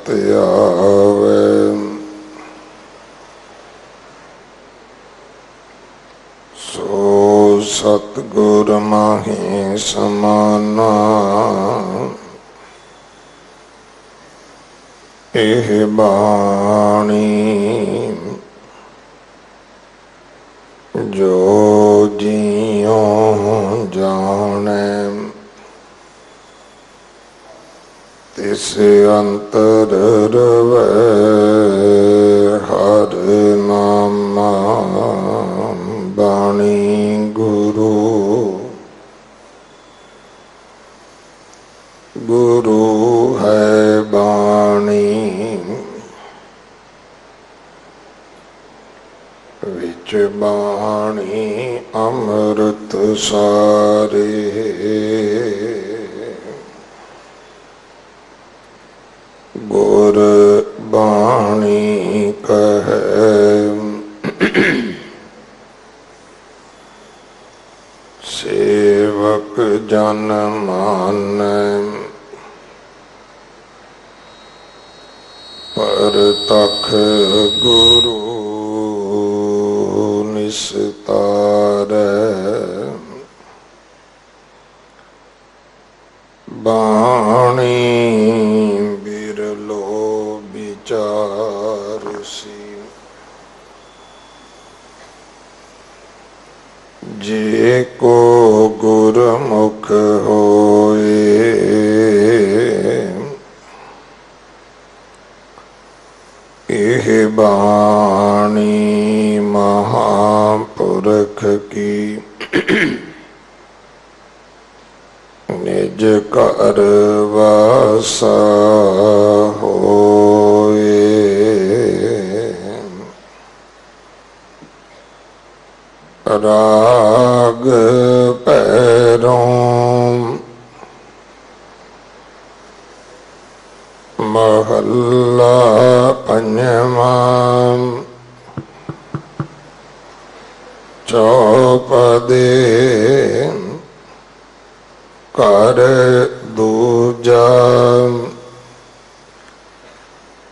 सत आवे। सो सतगुर माही समाना, एह बाणी जो जियो जाने। तिस अंतर रवै हर नामा। बाणी गुरु गुरु है बाणी, विच बाणी अमृत सारे। गुर बाणी कहे सेवक जन मानै। परतख गुरु निस्तारै। बाणी बिरलो विचारसी, जे को गुरमुख होए। एह बाणी महापुरख की, निज घर वासा होए। राग पैरों महल्ला पंजवा। चौपदे कर दूजा,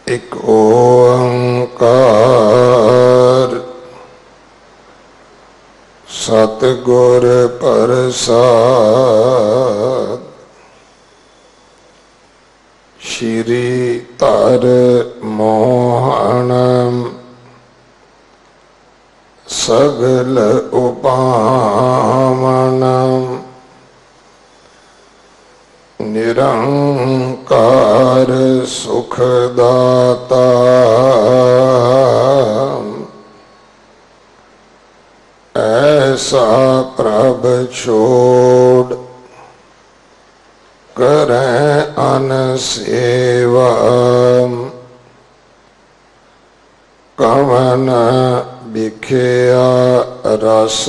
एक ओंकार सतगुर प्रसाद। श्री तर मोहन सगल उपामन। निरंकार सुखदाता, ऐसा प्रभ छोड़ करें अनसेवा। कवन बिखया रस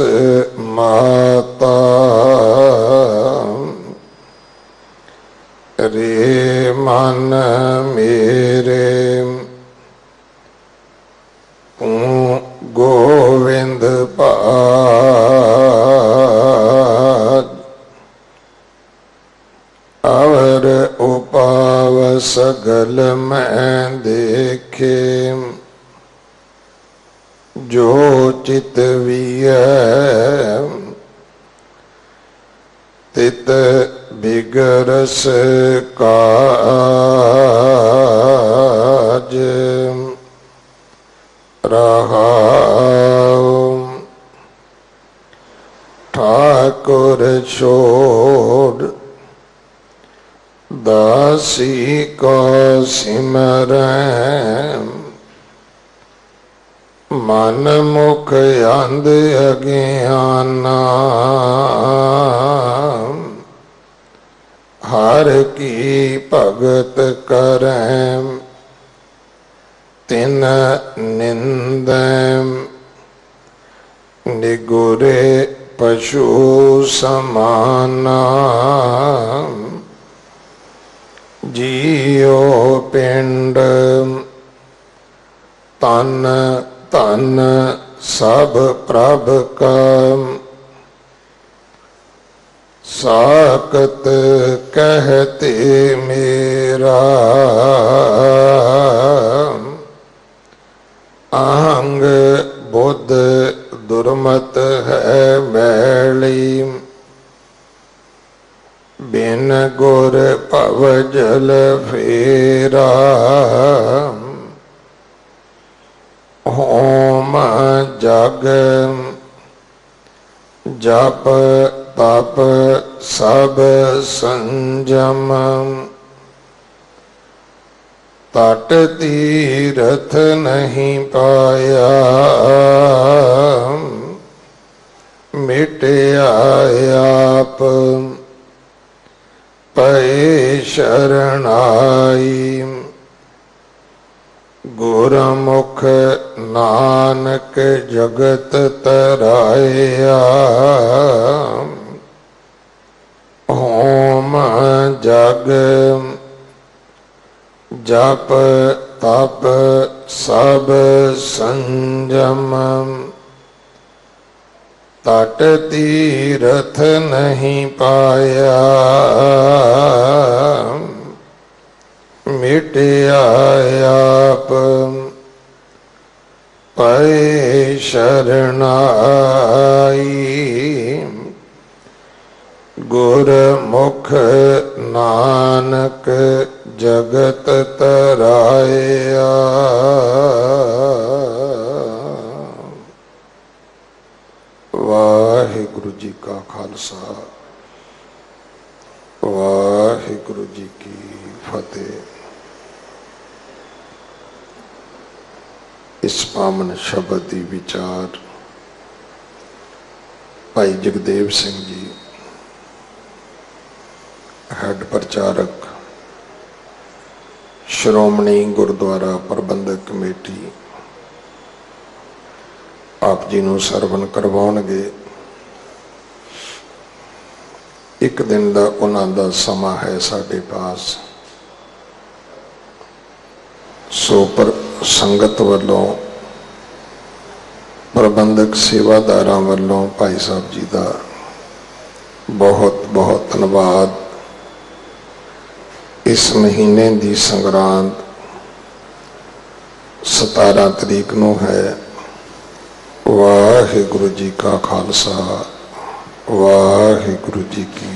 माता, रे मन मेरे तू गोविंद पाद। अवर उपाव सगल में देखे, जो चित विय तित बिगरस काज। रहाउ ठाकुर छोड़ दासी को सिमरै। मन मुख अंध अज्ञाना, हर की भगत करें तिन निंदै। निगुरे पशु समाना, जियो पिंड तन तन सब प्रभ का। साकत कहते मेरा गुर भव जल फेरा होम जग जप तप सब संजम तट तीरथ नहीं पाया मिटया आप पए शरणाई गुरमुख नानक जगत तराया होम जग जप तप सब संजम तट तीरथ नहीं पाया मिटया आप पए शरणाई गुरमुख नानक जगत तराया। वाहिगुरु जी का खालसा वाहिगुरु जी की फतेह। इस पावन शब्द की विचार भाई जगदेव सिंह जी हैड प्रचारक श्रोमणी गुरुद्वारा प्रबंधक कमेटी आप जी नूं सरवण करवाउणगे। एक दिन का उन्हां दा समा है साडे पास, सो पर संगत वालों प्रबंधक सेवादारां वालों भाई साहब जी का बहुत बहुत धन्यवाद। इस महीने की संगरांद 17 तरीक नूं है। वाहिगुरु जी का खालसा वाहिगुरु जी की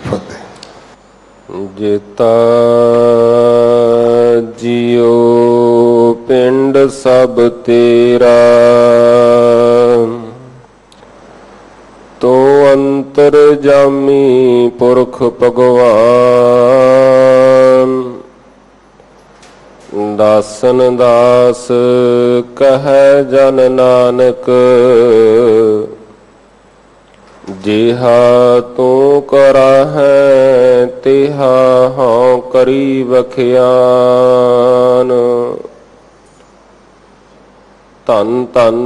फतेह। जेता जियो पिंड सब तेरा तो अंतर जामी पुरख भगवान दासन दास कह जन नानक जिहा तू करा है तिहा हाँ करी बखियान। धन धन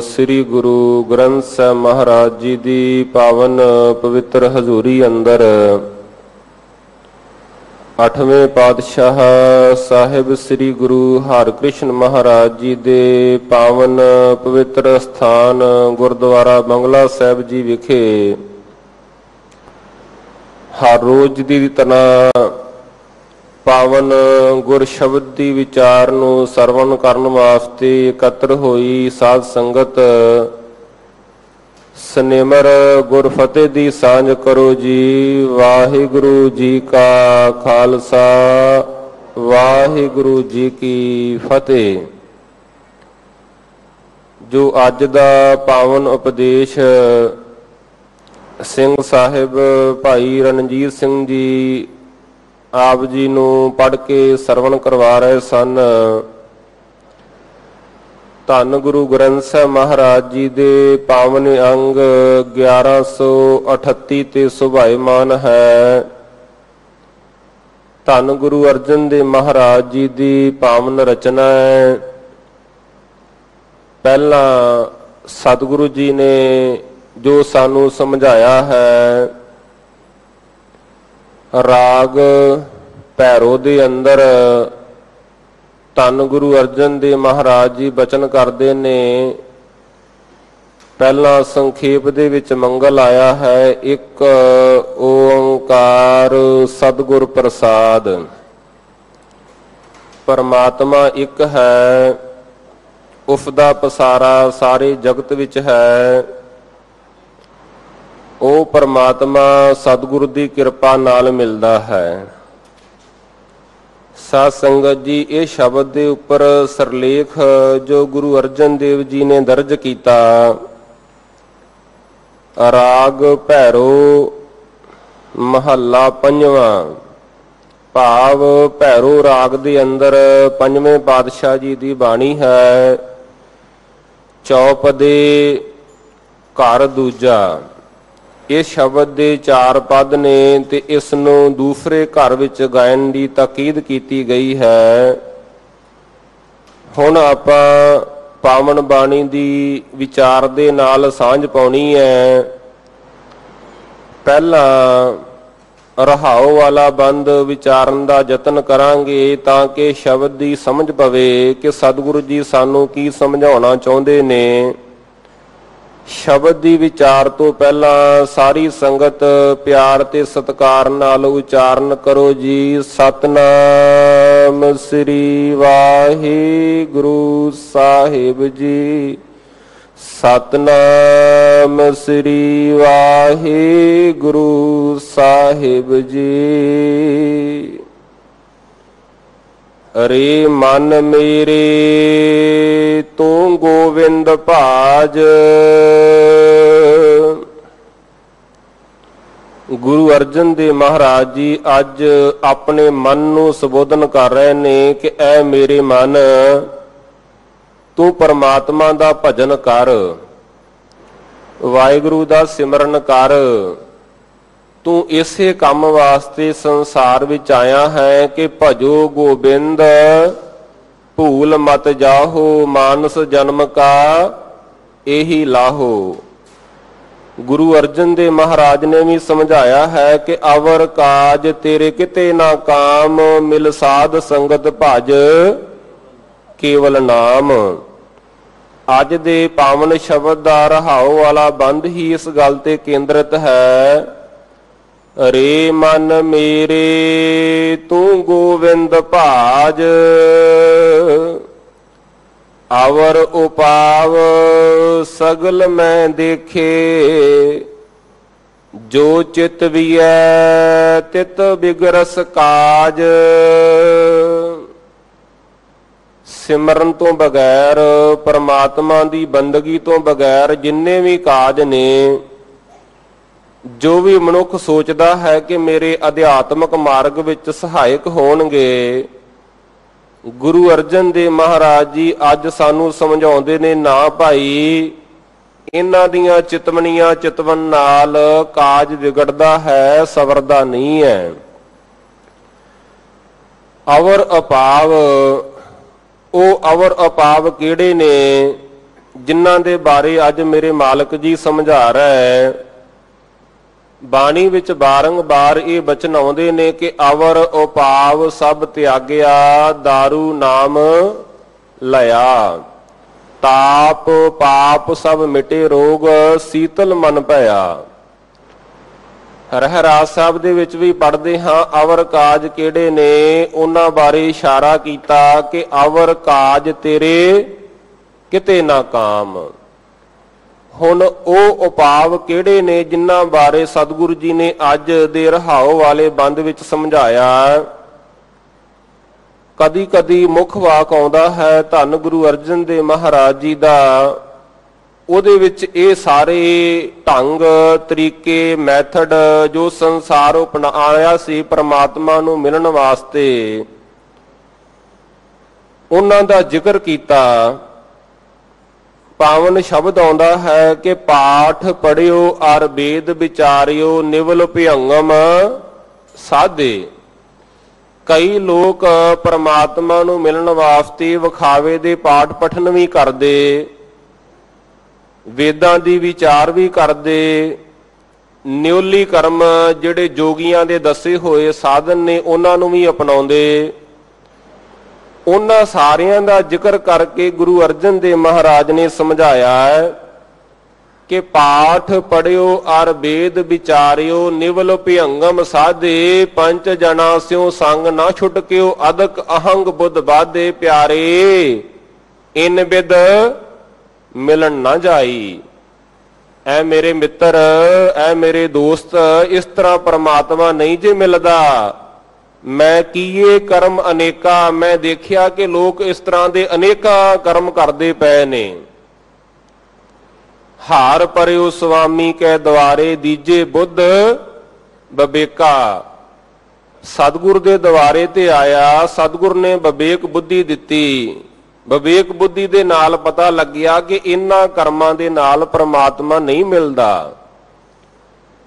श्री गुरु ग्रंथ साहिब महाराज जी दी पावन पवित्र हजूरी अंदर 8वें पातशाह साहिब श्री गुरु हरकृष्ण महाराज जी दे पावन पवित्र स्थान गुरुद्वारा बंगला साहिब जी विखे हर रोज दी तरह पावन गुर शब्द दी विचार नूं सरवण करन वास्ते एकत्र होई साध संगत सनेमर गुर फतेह दी सांझ करो जी। वाहिगुरु जी का खालसा वाहिगुरु जी की फतेह। जो अज दा पावन उपदेश सिंह साहिब भाई रणजीत सिंह जी आप जी नूं पढ़ के सरवण करवा रहे सन। धन गुरु ग्रंथ साहिब महाराज जी दे पावन अंग 1138 ते सुभाईमान है। धन गुरु अर्जन देव महाराज जी दी पावन रचना है। पहला सतगुरु जी ने जो सानू समझाया है राग भैरो दे अंदर धन गुरु अर्जन देव महाराज जी बचन करते ने। पहला संखेप दे विच मंगल आया है एक ओंकार सतगुर प्रसाद। परमात्मा एक है, उसका पसारा सारे जगत विच है। ਉਹ ਪਰਮਾਤਮਾ ਸਤਿਗੁਰੂ ਦੀ ਕਿਰਪਾ ਨਾਲ ਮਿਲਦਾ ਹੈ। ਸਾਧ ਸੰਗਤ ਜੀ, ਇਹ ਸ਼ਬਦ ਦੇ ਉੱਪਰ ਸਿਰਲੇਖ ਜੋ ਗੁਰੂ ਅਰਜਨ ਦੇਵ ਜੀ ਨੇ ਦਰਜ ਕੀਤਾ, ਰਾਗ ਭੈਰੋ ਮਹੱਲਾ ਪੰਜਵਾਂ, ਭਾਵ ਭੈਰੋ ਰਾਗ ਦੇ ਅੰਦਰ ਪੰਜਵੇਂ ਪਾਤਸ਼ਾਹ ਜੀ ਦੀ ਬਾਣੀ ਹੈ। ਚੌਪਦੇ ਘਰ ਦੂਜਾ, ਇਹ ਸ਼ਬਦ ਦੇ 4 ਪਦ ਨੇ ਤੇ ਇਸ ਨੂੰ ਦੂਸਰੇ ਘਰ ਵਿੱਚ ਗਾਇਨ ਦੀ ਤਾਕੀਦ ਕੀਤੀ ਗਈ ਹੈ। ਹੁਣ ਆਪਾਂ ਪਾਵਨ ਬਾਣੀ ਦੀ ਵਿਚਾਰ ਦੇ ਨਾਲ ਸਾਂਝ ਪਾਉਣੀ ਹੈ। ਪਹਿਲਾਂ ਰਹਾਉ ਵਾਲਾ ਬੰਦ ਵਿਚਾਰਨ ਦਾ ਯਤਨ ਕਰਾਂਗੇ ਤਾਂ ਕਿ ਸ਼ਬਦ ਦੀ ਸਮਝ ਪਵੇ ਕਿ ਸਤਿਗੁਰੂ ਜੀ ਸਾਨੂੰ ਕੀ ਸਮਝਾਉਣਾ ਚਾਹੁੰਦੇ ਨੇ। ਸ਼ਬਦ ਦੀ ਵਿਚਾਰ ਤੋਂ ਪਹਿਲਾਂ ਸਾਰੀ ਸੰਗਤ ਪਿਆਰ ਤੇ ਸਤਿਕਾਰ ਨਾਲ ਉਚਾਰਨ ਕਰੋ ਜੀ। ਸਤਿਨਾਮ ਸ੍ਰੀ ਵਾਹਿਗੁਰੂ ਸਾਹਿਬ ਜੀ। ਸਤਿਨਾਮ ਸ੍ਰੀ ਵਾਹਿਗੁਰੂ ਸਾਹਿਬ ਜੀ। ਰੇ ਮਨ ਮੇਰੇ ਤੂੰ ਗੋਵਿੰਦ ਭਾਜ। ਗੁਰੂ ਅਰਜਨ ਦੇਵ ਮਹਾਰਾਜ ਜੀ ਅੱਜ ਆਪਣੇ ਮਨ ਨੂੰ ਸੰਬੋਧਨ ਕਰ ਰਹੇ ਨੇ ਕਿ ਐ ਮੇਰੇ ਮਨ, ਤੂੰ ਪਰਮਾਤਮਾ ਦਾ ਭਜਨ ਕਰ, ਵਾਹਿਗੁਰੂ ਦਾ ਸਿਮਰਨ ਕਰ। ਤੂੰ ਇਸੇ ਕੰਮ ਵਾਸਤੇ ਸੰਸਾਰ ਵਿੱਚ ਆਇਆ ਹੈ ਕਿ ਭਜੋ ਗੋਬਿੰਦ ਭੂਲ ਮਤ ਜਾਹੋ, ਮਾਨਸ ਜਨਮ ਕਾ ਇਹੀ ਲਾਹੋ। ਗੁਰੂ ਅਰਜਨ ਦੇਵ ਮਹਾਰਾਜ ਨੇ ਵੀ ਸਮਝਾਇਆ ਹੈ ਕਿ ਅਵਰ ਕਾਜ ਤੇਰੇ ਕਿਤੇ ਨਾ ਕਾਮ, ਮਿਲ ਸਾਧ ਸੰਗਤ ਭਜ ਕੇਵਲ ਨਾਮ। ਅੱਜ ਦੇ ਪਾਵਨ ਸ਼ਬਦ ਦਾ ਰਹਾਉ ਵਾਲਾ ਬੰਦ ਹੀ ਇਸ ਗੱਲ ਤੇ ਕੇਂਦਰਿਤ ਹੈ। ਰੇ ਮਨ ਮੇਰੇ ਤੂੰ ਗੋਵਿੰਦ ਭਾਜ, ਅਵਰ ਉਪਾਵ ਸਗਲ ਮੈਂ ਦੇਖੇ। ਜੋ ਚਿਤ ਵੀਐ ਤਿਤ ਬਿਗਰਸ ਕਾਜ। ਸਿਮਰਨ ਤੋਂ ਬਗੈਰ, ਪਰਮਾਤਮਾ ਦੀ ਬੰਦਗੀ ਤੋਂ ਬਗੈਰ ਜਿੰਨੇ ਵੀ ਕਾਜ ਨੇ, ਜੋ ਵੀ ਮਨੁੱਖ ਸੋਚਦਾ ਹੈ ਕਿ ਮੇਰੇ ਅਧਿਆਤਮਕ ਮਾਰਗ ਵਿੱਚ ਸਹਾਇਕ ਹੋਣਗੇ, ਗੁਰੂ ਅਰਜਨ ਦੇਵ ਮਹਾਰਾਜ ਜੀ ਅੱਜ ਸਾਨੂੰ ਸਮਝਾਉਂਦੇ ਨੇ, ਨਾ ਭਾਈ, ਇਹਨਾਂ ਦੀਆਂ ਚਿਤਵਨੀਆਂ ਚਿਤਵਨ ਨਾਲ ਕਾਜ ਵਿਗੜਦਾ ਹੈ, ਸਵਰਦਾ ਨਹੀਂ ਹੈ। ਅਵਰ ਅਪਾਵ, ਉਹ ਅਵਰ ਅਪਾਵ ਕਿਹੜੇ ਨੇ ਜਿਨ੍ਹਾਂ ਦੇ ਬਾਰੇ ਅੱਜ ਮੇਰੇ ਮਾਲਕ ਜੀ ਸਮਝਾ ਰਹੇ। ਬਾਣੀ ਵਿੱਚ ਬਾਰੰਬਾਰ ਇਹ ਬਚਨ ਆਉਂਦੇ ਨੇ ਕਿ ਅਵਰ ਉਪਾਵ ਸਭ ਤਿਆਗਿਆ, ਦਾਰੂ ਨਾਮ ਲਿਆ। ਤਾਪ ਪਾਪ ਸਭ ਮਿਟੇ, ਰੋਗ ਸੀਤਲ ਮਨ ਭਇਆ। ਰਹਿਰਾਸ ਸਾਹਿਬ ਦੇ ਵਿੱਚ ਵੀ ਪੜ੍ਹਦੇ ਹਾਂ ਅਵਰ ਕਾਜ ਕਿਹੜੇ ਨੇ, ਉਹਨਾਂ ਬਾਰੇ ਇਸ਼ਾਰਾ ਕੀਤਾ ਕਿ ਅਵਰ ਕਾਜ ਤੇਰੇ ਕਿਤੇ ਨਾ ਕਾਮ। ਹੁਣ ਉਹ ਉਪਾਵ ਕਿਹੜੇ ਨੇ ਜਿਨ੍ਹਾਂ ਬਾਰੇ ਸਤਿਗੁਰੂ ਜੀ ਨੇ ਅੱਜ ਦੇ ਰਹਾਉ ਵਾਲੇ ਬੰਦ ਵਿੱਚ ਸਮਝਾਇਆ। ਕਦੀ ਕਦੀ ਮੁੱਖ ਵਾਕ ਆਉਂਦਾ ਹੈ ਧੰਨ ਗੁਰੂ ਅਰਜਨ ਦੇਵ ਮਹਾਰਾਜ ਜੀ ਦਾ, ਉਹਦੇ ਵਿੱਚ ਇਹ ਸਾਰੇ ਢੰਗ ਤਰੀਕੇ ਮੈਥਡ ਜੋ ਸੰਸਾਰ ਅਪਣਾਇਆ ਸੀ ਪਰਮਾਤਮਾ ਨੂੰ ਮਿਲਣ ਵਾਸਤੇ, ਉਹਨਾਂ ਦਾ ਜ਼ਿਕਰ ਕੀਤਾ। ਪਾਵਨ ਸ਼ਬਦ ਆਉਂਦਾ ਹੈ ਕਿ ਪਾਠ ਪੜਿਓ ਅਰ ਵੇਦ ਵਿਚਾਰਿਓ, ਨਿਵਲ ਭਿਅੰਗਮ ਸਾਧੇ। ਕਈ ਲੋਕ ਪਰਮਾਤਮਾ ਨੂੰ ਮਿਲਣ ਵਾਸਤੇ ਵਿਖਾਵੇ ਦੇ ਪਾਠ ਪਠਨ ਵੀ ਕਰਦੇ, ਵੇਦਾਂ ਦੀ ਵਿਚਾਰ ਵੀ ਕਰਦੇ, ਨਿਉਲੀ ਕਰਮ ਜਿਹੜੇ ਜੋਗੀਆਂ ਦੇ ਦੱਸੇ ਹੋਏ ਸਾਧਨ ਨੇ ਉਹਨਾਂ ਨੂੰ ਵੀ ਅਪਣਾਉਂਦੇ। ਉਹਨਾਂ ਸਾਰਿਆਂ ਦਾ ਜ਼ਿਕਰ ਕਰਕੇ ਗੁਰੂ ਅਰਜਨ ਦੇਵ ਮਹਾਰਾਜ ਨੇ ਸਮਝਾਇਆ ਹੈ ਕਿ ਪਾਠ ਪੜਿਓ ਅਰ ਵੇਦ ਵਿਚਾਰਿਓ, ਨਿਵਲ ਭਿਅੰਗਮ ਸਾਧੇ। ਪੰਜ ਜਨਾ ਸਿਓ ਸੰਗ ਨਾ ਛੁਟਕਿਓ, ਅਦਕ ਅਹੰਗ ਬੁੱਧ ਬਾਧੇ ਪਿਆਰੇ। ਇਨ ਬਿਦ ਮਿਲਣ ਨਾ ਜਾਈ। ਐ ਮੇਰੇ ਮਿੱਤਰ, ਐ ਮੇਰੇ ਦੋਸਤ, ਇਸ ਤਰ੍ਹਾਂ ਪਰਮਾਤਮਾ ਨਹੀਂ ਜੇ ਮਿਲਦਾ। ਮੈਂ ਕੀਏ ਕਰਮ ਅਨੇਕਾ, ਮੈਂ ਦੇਖਿਆ ਕਿ ਲੋਕ ਇਸ ਤਰ੍ਹਾਂ ਦੇ ਅਨੇਕਾਂ ਕਰਮ ਕਰਦੇ ਪਏ ਨੇ। ਹਾਰ ਪਰਿਓ ਸੁਆਮੀ ਕੈ ਦੁਆਰੇ, ਦੀਜੇ ਬੁੱਧ ਵਿਵੇਕਾ। ਸਤਿਗੁਰ ਦੇ ਦੁਆਰੇ ਤੇ ਆਇਆ, ਸਤਿਗੁਰ ਨੇ ਵਿਵੇਕ ਬੁੱਧੀ ਦਿੱਤੀ। ਵਿਵੇਕ ਬੁੱਧੀ ਦੇ ਨਾਲ ਪਤਾ ਲੱਗਿਆ ਕਿ ਇਹਨਾਂ ਕਰਮਾਂ ਦੇ ਨਾਲ ਪ੍ਰਮਾਤਮਾ ਨਹੀਂ ਮਿਲਦਾ।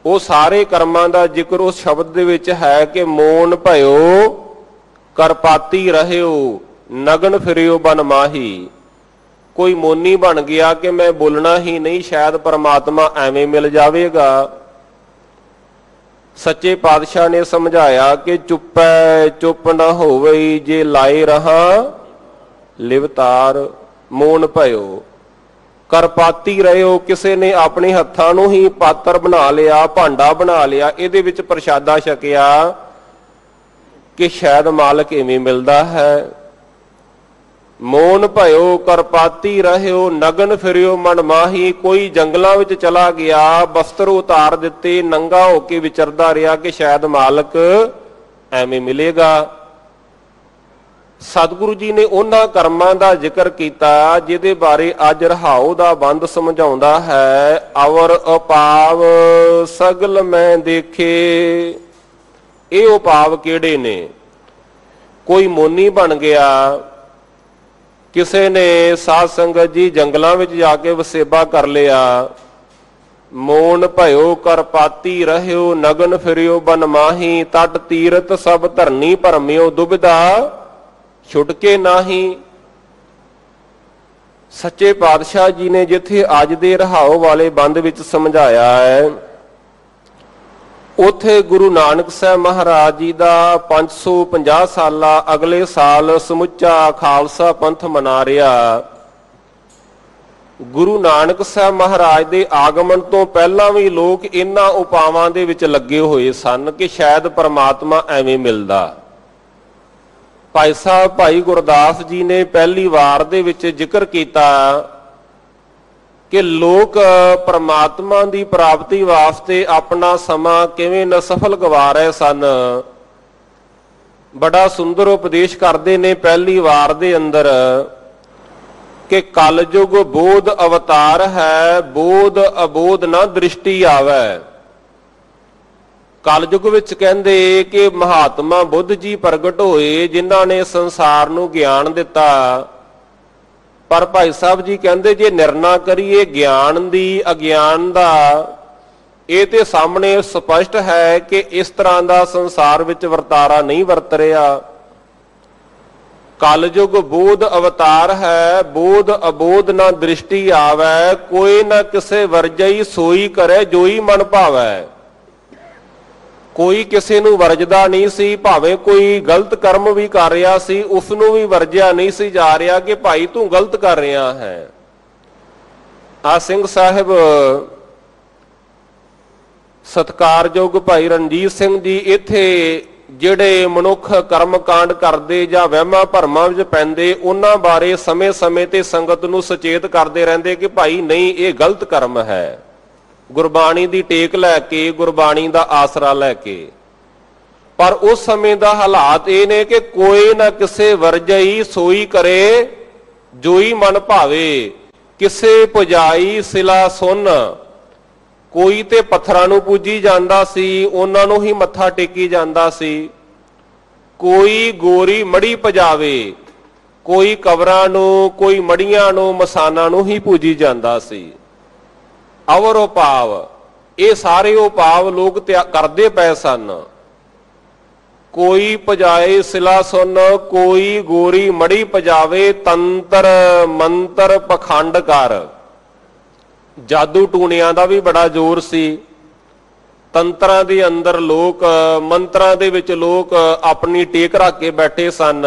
ਉਹ ਸਾਰੇ ਕਰਮਾਂ ਦਾ ਜ਼ਿਕਰ ਉਸ ਸ਼ਬਦ ਦੇ ਵਿੱਚ ਹੈ ਕਿ ਮੋਨ ਭਇਓ ਕਰਪਾਤੀ ਰਹਿਓ, ਨਗਨ ਫਿਰਿਓ ਬਨ ਮਾਹੀ। ਕੋਈ ਮੋਨੀ ਬਣ ਗਿਆ ਕਿ ਮੈਂ ਬੋਲਣਾ ਹੀ ਨਹੀਂ, ਸ਼ਾਇਦ ਪ੍ਰਮਾਤਮਾ ਐਵੇਂ ਮਿਲ ਜਾਵੇਗਾ। ਸੱਚੇ ਪਾਤਸ਼ਾਹ ਨੇ ਸਮਝਾਇਆ ਕਿ ਚੁੱਪੈ ਚੁੱਪ ਨਾ ਹੋਵਈ, ਜੇ ਲਾਏ ਰਹਾ ਲਿਵਤਾਰ। ਮੋਨ ਭਇਓ ਕਰਪਾਤੀ ਰਹਿਓ, ਕਿਸੇ ਨੇ ਆਪਣੇ ਹੱਥਾਂ ਨੂੰ ਹੀ ਪਾਤਰ ਬਣਾ ਲਿਆ, ਭਾਂਡਾ ਬਣਾ ਲਿਆ, ਇਹਦੇ ਵਿੱਚ ਪ੍ਰਸ਼ਾਦਾ ਛਕਿਆ ਕਿ ਸ਼ਾਇਦ ਮਾਲਕ ਇਵੇਂ ਮਿਲਦਾ ਹੈ। ਮੋਨ ਭਇਓ ਕਰਪਾਤੀ ਰਹਿਓ, ਨਗਨ ਫਿਰਿਓ ਮਨ ਮਾਹੀ। ਕੋਈ ਜੰਗਲਾਂ ਵਿੱਚ ਚਲਾ ਗਿਆ, ਬਸਤਰ ਉਤਾਰ ਦਿੱਤੇ, ਨੰਗਾ ਹੋ ਕੇ ਵਿਚਰਦਾ ਰਿਹਾ ਕਿ ਸ਼ਾਇਦ ਮਾਲਕ ਐਵੇਂ ਮਿਲੇਗਾ। ਸਤਿਗੁਰੂ ਜੀ ਨੇ ਉਹਨਾਂ ਕਰਮਾਂ ਦਾ ਜ਼ਿਕਰ ਕੀਤਾ ਜਿਹਦੇ ਬਾਰੇ ਅੱਜ ਰਹਾਉ ਦਾ ਬੰਦ ਸਮਝਾਉਂਦਾ ਹੈ। ਅਵਰ ਉਪਾਵ ਸਗਲ ਮੈਂ ਦੇਖੇ। ਇਹ ਉਪਾਵ ਕਿਹੜੇ ਨੇ? ਕੋਈ ਮੋਨੀ ਬਣ ਗਿਆ, ਕਿਸੇ ਨੇ ਸਾਧ ਸੰਗਤ ਜੀ ਜੰਗਲਾਂ ਵਿੱਚ ਜਾ ਕੇ ਵਸੇਬਾ ਕਰ ਲਿਆ। ਮੋਨ ਭਇਓ ਕਰਪਾਤੀ ਰਹਿਓ, ਨਗਨ ਫਿਰਿਓ ਬਨ ਮਾਹੀ। ਤਟ ਤੀਰਥ ਸਭ ਧਰਨੀ ਭਰਮਿਓ, ਦੁਬਿਧਾ ਛੁਟਕੇ ਨਾਹੀ। ਸੱਚੇ ਪਾਤਸ਼ਾਹ ਜੀ ਨੇ ਜਿੱਥੇ ਅੱਜ ਦੇ ਰਹਾਉ ਵਾਲੇ ਬੰਦ ਵਿੱਚ ਸਮਝਾਇਆ ਹੈ, ਉਥੇ ਗੁਰੂ ਨਾਨਕ ਸਾਹਿਬ ਮਹਾਰਾਜ ਜੀ ਦਾ 550 ਸਾਲਾ ਅਗਲੇ ਸਾਲ ਸਮੁੱਚਾ ਖਾਲਸਾ ਪੰਥ ਮਨਾ ਰਿਹਾ। ਗੁਰੂ ਨਾਨਕ ਸਾਹਿਬ ਮਹਾਰਾਜ ਦੇ ਆਗਮਨ ਤੋਂ ਪਹਿਲਾਂ ਵੀ ਲੋਕ ਇਹਨਾਂ ਉਪਾਵਾਂ ਦੇ ਵਿੱਚ ਲੱਗੇ ਹੋਏ ਸਨ ਕਿ ਸ਼ਾਇਦ ਪਰਮਾਤਮਾ ਐਵੇਂ ਮਿਲਦਾ। ਭਾਈ ਸਾਹਿਬ ਭਾਈ ਗੁਰਦਾਸ ਜੀ ਨੇ ਪਹਿਲੀ ਵਾਰ ਦੇ ਵਿੱਚ ਜ਼ਿਕਰ ਕੀਤਾ ਕਿ ਲੋਕ ਪਰਮਾਤਮਾ ਦੀ ਪ੍ਰਾਪਤੀ ਵਾਸਤੇ ਆਪਣਾ ਸਮਾਂ ਕਿਵੇਂ ਨਸਫਲ ਗਵਾ ਰਹੇ ਸਨ। ਬੜਾ ਸੁੰਦਰ ਉਪਦੇਸ਼ ਕਰਦੇ ਨੇ ਪਹਿਲੀ ਵਾਰ ਦੇ ਅੰਦਰ ਕਿ ਕਲਯੁਗ ਬੋਧ ਅਵਤਾਰ ਹੈ, ਬੋਧ ਅਬੋਧ ਨਾ ਦ੍ਰਿਸ਼ਟੀ ਆਵੈ। ਕਲਯੁਗ ਵਿੱਚ ਕਹਿੰਦੇ ਕਿ ਮਹਾਤਮਾ ਬੁੱਧ ਜੀ ਪ੍ਰਗਟ ਹੋਏ ਜਿਨ੍ਹਾਂ ਨੇ ਸੰਸਾਰ ਨੂੰ ਗਿਆਨ ਦਿੱਤਾ। ਪਰ ਭਾਈ ਸਾਹਿਬ ਜੀ ਕਹਿੰਦੇ ਜੇ ਨਿਰਣਾ ਕਰੀਏ ਗਿਆਨ ਦੀ ਅਗਿਆਨ ਦਾ, ਇਹ ਤੇ ਸਾਹਮਣੇ ਸਪਸ਼ਟ ਹੈ ਕਿ ਇਸ ਤਰ੍ਹਾਂ ਦਾ ਸੰਸਾਰ ਵਿੱਚ ਵਰਤਾਰਾ ਨਹੀਂ ਵਰਤ ਰਿਹਾ। ਕਲਯੁਗ ਬੋਧ ਅਵਤਾਰ ਹੈ, ਬੋਧ ਅਬੋਧ ਨਾ ਦ੍ਰਿਸ਼ਟੀ ਆਵੈ। ਕੋਈ ਨਾ ਕਿਸੇ ਵਰਜਈ ਸੋਈ ਕਰੇ ਜੋਈ ਮਨ ਭਾਵੈ। ਕੋਈ ਕਿਸੇ ਨੂੰ ਵਰਜਦਾ ਨਹੀਂ ਸੀ, ਭਾਵੇਂ ਕੋਈ ਗਲਤ ਕਰਮ ਵੀ ਕਰ ਰਿਹਾ ਸੀ ਉਸ ਨੂੰ ਵੀ ਵਰਜਿਆ ਨਹੀਂ ਸੀ ਜਾ ਰਿਹਾ ਕਿ ਭਾਈ ਤੂੰ ਗਲਤ ਕਰ ਰਿਹਾ ਹੈ। ਆ ਸਿੰਘ ਸਾਹਿਬ ਸਤਿਕਾਰਯੋਗ ਭਾਈ ਰਣਜੀਤ ਸਿੰਘ ਜੀ ਇੱਥੇ ਜਿਹੜੇ ਮਨੁੱਖ ਕਰਮ ਕਾਂਡ ਕਰਦੇ ਜਾਂ ਵਹਿਮਾਂ ਭਰਮਾਂ ਵਿੱਚ ਪੈਂਦੇ ਉਹਨਾਂ ਬਾਰੇ ਸਮੇਂ-ਸਮੇਂ ਤੇ ਸੰਗਤ ਨੂੰ ਸੁਚੇਤ ਕਰਦੇ ਰਹਿੰਦੇ ਕਿ ਭਾਈ ਨਹੀਂ, ਇਹ ਗਲਤ ਕਰਮ ਹੈ। ਗੁਰਬਾਣੀ ਦੀ ਟੇਕ ਲੈ ਕੇ, ਗੁਰਬਾਣੀ ਦਾ ਆਸਰਾ ਲੈ ਕੇ। ਪਰ ਉਸ ਸਮੇਂ ਦਾ ਹਾਲਾਤ ਇਹ ਨੇ ਕਿ ਕੋਈ ਨਾ ਕਿਸੇ ਵਰਜਈ ਸੋਈ ਕਰੇ ਜੋਈ ਮਨ ਭਾਵੇ। ਕਿਸੇ ਪੁਜਾਈ ਸਿਲਾ ਸੁਨ। ਕੋਈ ਤੇ ਪੱਥਰਾਂ ਨੂੰ ਪੂਜੀ ਜਾਂਦਾ ਸੀ, ਉਹਨਾਂ ਨੂੰ ਹੀ ਮੱਥਾ ਟੇਕੀ ਜਾਂਦਾ ਸੀ। ਕੋਈ ਗੋਰੀ ਮੜੀ ਪਜਾਵੇ, ਕੋਈ ਕਬਰਾਂ ਨੂੰ, ਕੋਈ ਮੜੀਆਂ ਨੂੰ, ਮਸਾਨਾਂ ਨੂੰ ਹੀ ਪੂਜੀ ਜਾਂਦਾ ਸੀ। ਅਵਰ ਉਪਾਵ, ਇਹ ਸਾਰੇ ਉਪਾਵ ਲੋਕ ਕਰਦੇ ਪਏ ਸਨ। ਕੋਈ ਪਜਾਏ ਸਿਲਾ ਸੁਨ, ਕੋਈ ਗੋਰੀ ਮੜੀ ਪਜਾਵੇ। ਤੰਤਰ ਮੰਤਰ ਪਖੰਡ ਕਰ। ਜਾਦੂ ਟੂਣਿਆਂ ਦਾ ਵੀ ਬੜਾ ਜ਼ੋਰ ਸੀ। ਤੰਤਰਾਂ ਦੇ ਅੰਦਰ ਲੋਕ, ਮੰਤਰਾਂ ਦੇ ਵਿੱਚ ਲੋਕ ਆਪਣੀ ਟੇਕ ਰੱਖ ਕੇ ਬੈਠੇ ਸਨ।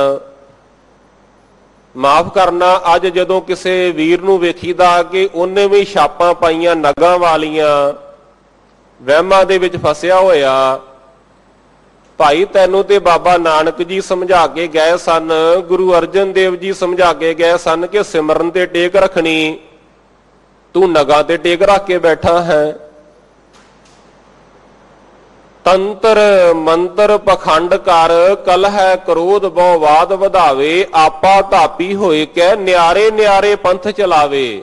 ਮਾਫ ਕਰਨਾ, ਅੱਜ ਜਦੋਂ ਕਿਸੇ ਵੀਰ ਨੂੰ ਵੇਖੀਦਾ ਕਿ ਉਹਨੇ ਵੀ ਛਾਪਾਂ ਪਾਈਆਂ ਨਗਾਂ ਵਾਲੀਆਂ, ਵਹਿਮਾਂ ਦੇ ਵਿੱਚ ਫਸਿਆ ਹੋਇਆ, ਭਾਈ ਤੈਨੂੰ ਤੇ ਬਾਬਾ ਨਾਨਕ ਜੀ ਸਮਝਾ ਕੇ ਗਏ ਸਨ, ਗੁਰੂ ਅਰਜਨ ਦੇਵ ਜੀ ਸਮਝਾ ਕੇ ਗਏ ਸਨ ਕਿ ਸਿਮਰਨ ਤੇ ਟੇਕ ਰੱਖਣੀ, ਤੂੰ ਨਗਾਂ ਤੇ ਟੇਕ ਰੱਖ ਕੇ ਬੈਠਾ ਹੈ। ਤੰਤਰ ਮੰਤਰ ਪਖੰਡ ਕਰ, ਕਲਹਿ ਕ੍ਰੋਧ ਬਹੁ ਵਾਦ ਵਧਾਵੇ। ਆਪਾ ਧਾਪੀ ਹੋਏ ਕਹਿ, ਨਿਆਰੇ ਨਿਆਰੇ ਪੰਥ ਚਲਾਵੇ।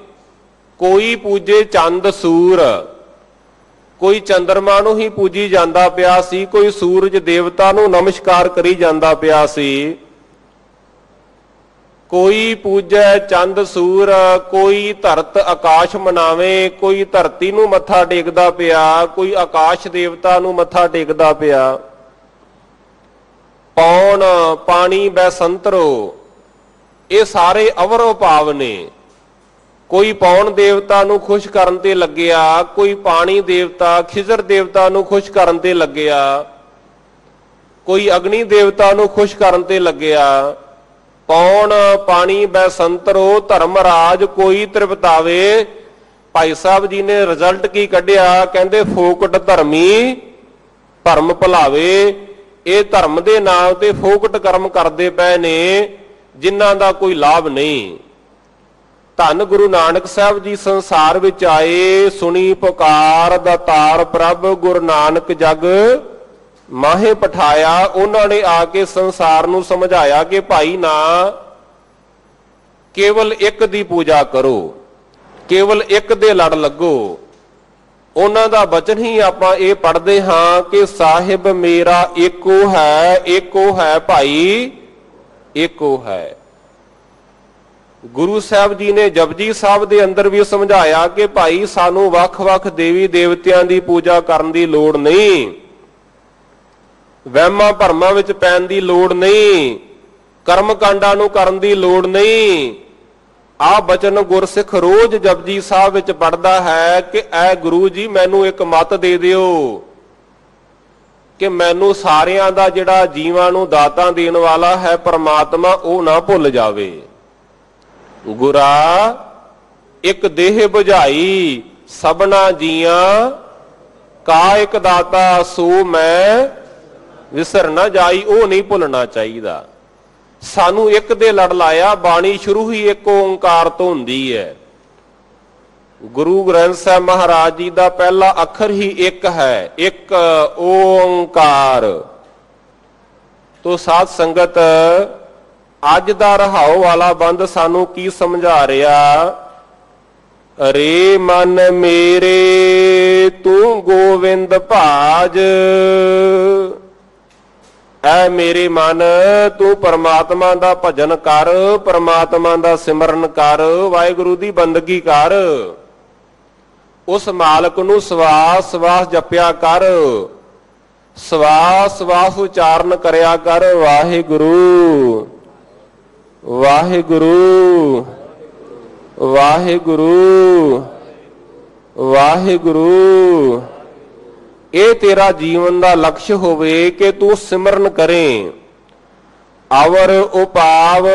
ਕੋਈ ਪੂਜੇ ਚੰਦ ਸੂਰ, ਕੋਈ ਚੰਦਰਮਾ ਨੂੰ ਹੀ ਪੂਜੀ ਜਾਂਦਾ ਪਿਆ ਸੀ, ਕੋਈ ਸੂਰਜ ਦੇਵਤਾ ਨੂੰ ਨਮਸਕਾਰ ਕਰੀ ਜਾਂਦਾ ਪਿਆ ਸੀ। ਕੋਈ ਪੂਜੈ ਚੰਦ ਸੂਰ, ਕੋਈ ਧਰਤ ਆਕਾਸ਼ ਮਨਾਵੇ। ਕੋਈ ਧਰਤੀ ਨੂੰ ਮੱਥਾ ਟੇਕਦਾ ਪਿਆ, ਕੋਈ ਆਕਾਸ਼ ਦੇਵਤਾ ਨੂੰ ਮੱਥਾ ਟੇਕਦਾ ਪਿਆ। ਪੌਣ ਪਾਣੀ ਬੈਸੰਤਰੋ, ਇਹ ਸਾਰੇ ਅਵਰੋ ਭਾਵ ਨੇ। ਕੋਈ ਪੌਣ ਦੇਵਤਾ ਨੂੰ ਖੁਸ਼ ਕਰਨ ਤੇ ਲੱਗਿਆ, ਕੋਈ ਪਾਣੀ ਦੇਵਤਾ ਖਿਜ਼ਰ ਦੇਵਤਾ ਨੂੰ ਖੁਸ਼ ਕਰਨ ਤੇ ਲੱਗਿਆ, ਕੋਈ ਅਗਨੀ ਦੇਵਤਾ ਨੂੰ ਖੁਸ਼ ਕਰਨ ਤੇ ਲੱਗਿਆ। ਪੌਣ ਪਾਣੀ ਬੈਸੰਤਰੋ, ਧਰਮ ਰਾਜ ਕੋਈ ਤ੍ਰਿਪਤਾਵੇ। ਭਾਈ ਸਾਹਿਬ ਜੀ ਨੇ ਰਿਜ਼ਲਟ ਕੀ ਕੱਢਿਆ? ਕਹਿੰਦੇ ਫੋਕਟ ਧਰਮੀ ਧਰਮ ਭੁਲਾਵੇ। ਇਹ ਧਰਮ ਦੇ ਨਾਮ ਤੇ ਫੋਕਟ ਕਰਮ ਕਰਦੇ ਪਏ ਨੇ ਜਿਨ੍ਹਾਂ ਦਾ ਕੋਈ ਲਾਭ ਨਹੀਂ। ਧੰਨ ਗੁਰੂ ਨਾਨਕ ਸਾਹਿਬ ਜੀ ਸੰਸਾਰ ਵਿੱਚ ਆਏ, ਸੁਣੀ ਪੁਕਾਰ ਦਾਤਾਰ ਪ੍ਰਭ, ਗੁਰੂ ਨਾਨਕ ਜਗ ਮਾਹੇ ਪਠਾਇਆ। ਉਹਨਾਂ ਨੇ ਆ ਕੇ ਸੰਸਾਰ ਨੂੰ ਸਮਝਾਇਆ ਕਿ ਭਾਈ ਨਾ ਕੇਵਲ ਇੱਕ ਦੀ ਪੂਜਾ ਕਰੋ, ਕੇਵਲ ਇੱਕ ਦੇ ਲੜ ਲੱਗੋ। ਉਹਨਾਂ ਦਾ ਬਚਨ ਹੀ ਆਪਾਂ ਇਹ ਪੜ੍ਹਦੇ ਹਾਂ ਕਿ ਸਾਹਿਬ ਮੇਰਾ ਏਕੋ ਹੈ, ਏਕੋ ਹੈ ਭਾਈ, ਏਕੋ ਹੈ। ਗੁਰੂ ਸਾਹਿਬ ਜੀ ਨੇ ਜਪਜੀ ਸਾਹਿਬ ਦੇ ਅੰਦਰ ਵੀ ਸਮਝਾਇਆ ਕਿ ਭਾਈ ਸਾਨੂੰ ਵੱਖ-ਵੱਖ ਦੇਵੀ ਦੇਵਤਿਆਂ ਦੀ ਪੂਜਾ ਕਰਨ ਦੀ ਲੋੜ ਨਹੀਂ, ਵਹਿਮਾਂ ਭਰਮਾਂ ਵਿੱਚ ਪੈਣ ਦੀ ਲੋੜ ਨਹੀਂ, ਕਰਮ ਕਾਂਡਾਂ ਨੂੰ ਕਰਨ ਦੀ ਲੋੜ ਨਹੀਂ। ਆਹ ਬਚਨ ਗੁਰਸਿੱਖ ਰੋਜ਼ ਜਪਜੀ ਸਾਹਿਬ ਵਿੱਚ ਪੜ੍ਹਦਾ ਹੈ ਕਿ ਐ ਗੁਰੂ ਜੀ ਮੈਨੂੰ ਇੱਕ ਮੱਤ ਦੇ ਦਿਓ ਕਿ ਮੈਨੂੰ ਸਾਰਿਆਂ ਦਾ ਜਿਹੜਾ ਜੀਵਾਂ ਨੂੰ ਦਾਤਾਂ ਦੇਣ ਵਾਲਾ ਹੈ ਪਰਮਾਤਮਾ, ਉਹ ਨਾ ਭੁੱਲ ਜਾਵੇ। ਗੁਰਾ ਇੱਕ ਦੇਹ ਬੁਝਾਈ ਸਭਨਾ ਜੀਆਂ, ਕਾ ਇੱਕ ਦਾਤਾ ਸੋ ਮੈਂ ਵਿਸਰ ਨਾ ਜਾਈ। ਉਹ ਨਹੀਂ ਭੁੱਲਣਾ ਚਾਹੀਦਾ। ਸਾਨੂੰ ਇੱਕ ਦੇ ਲੜ ਲਾਇਆ। ਬਾਣੀ ਸ਼ੁਰੂ ਹੀ ਇੱਕ ਓੰਕਾਰ ਤੋਂ ਹੁੰਦੀ ਹੈ। ਗੁਰੂ ਗ੍ਰੰਥ ਸਾਹਿਬ ਮਹਾਰਾਜ ਜੀ ਦਾ ਪਹਿਲਾ ਅੱਖਰ ਹੀ ਇੱਕ ਹੈ, ਇੱਕ ਓੰਕਾਰ। ਤੋ ਸਾਧ ਸੰਗਤ, ਅੱਜ ਦਾ ਰਹਾਉ ਵਾਲਾ ਬੰਦ ਸਾਨੂੰ ਕੀ ਸਮਝਾ ਰਿਹਾ? ਰੇ ਮਨ ਮੇਰੇ ਤੂੰ ਗੋਵਿੰਦ ਭਾਜ, ਐ ਮੇਰੇ ਮਨ ਤੂੰ ਪਰਮਾਤਮਾ ਦਾ ਭਜਨ ਕਰ, ਪਰਮਾਤਮਾ ਦਾ ਸਿਮਰਨ ਕਰ, ਵਾਹਿਗੁਰੂ ਦੀ ਬੰਦਗੀ ਕਰ। ਉਸ ਮਾਲਕ ਨੂੰ ਸਵਾਸ ਸਵਾਸ ਜਪਿਆ ਕਰ, ਸਵਾਸ ਸਵਾਸ ਉਚਾਰਨ ਕਰਿਆ ਕਰ। ਵਾਹਿਗੁਰੂ ਵਾਹਿਗੁਰੂ ਵਾਹਿਗੁਰੂ ਵਾਹਿਗੁਰੂ। ਇਹ ਤੇਰਾ ਜੀਵਨ ਦਾ ਲਕਸ਼ ਹੋਵੇ ਕਿ ਤੂੰ ਸਿਮਰਨ ਕਰੇ। ਅਵਰ ਉਪਾਵ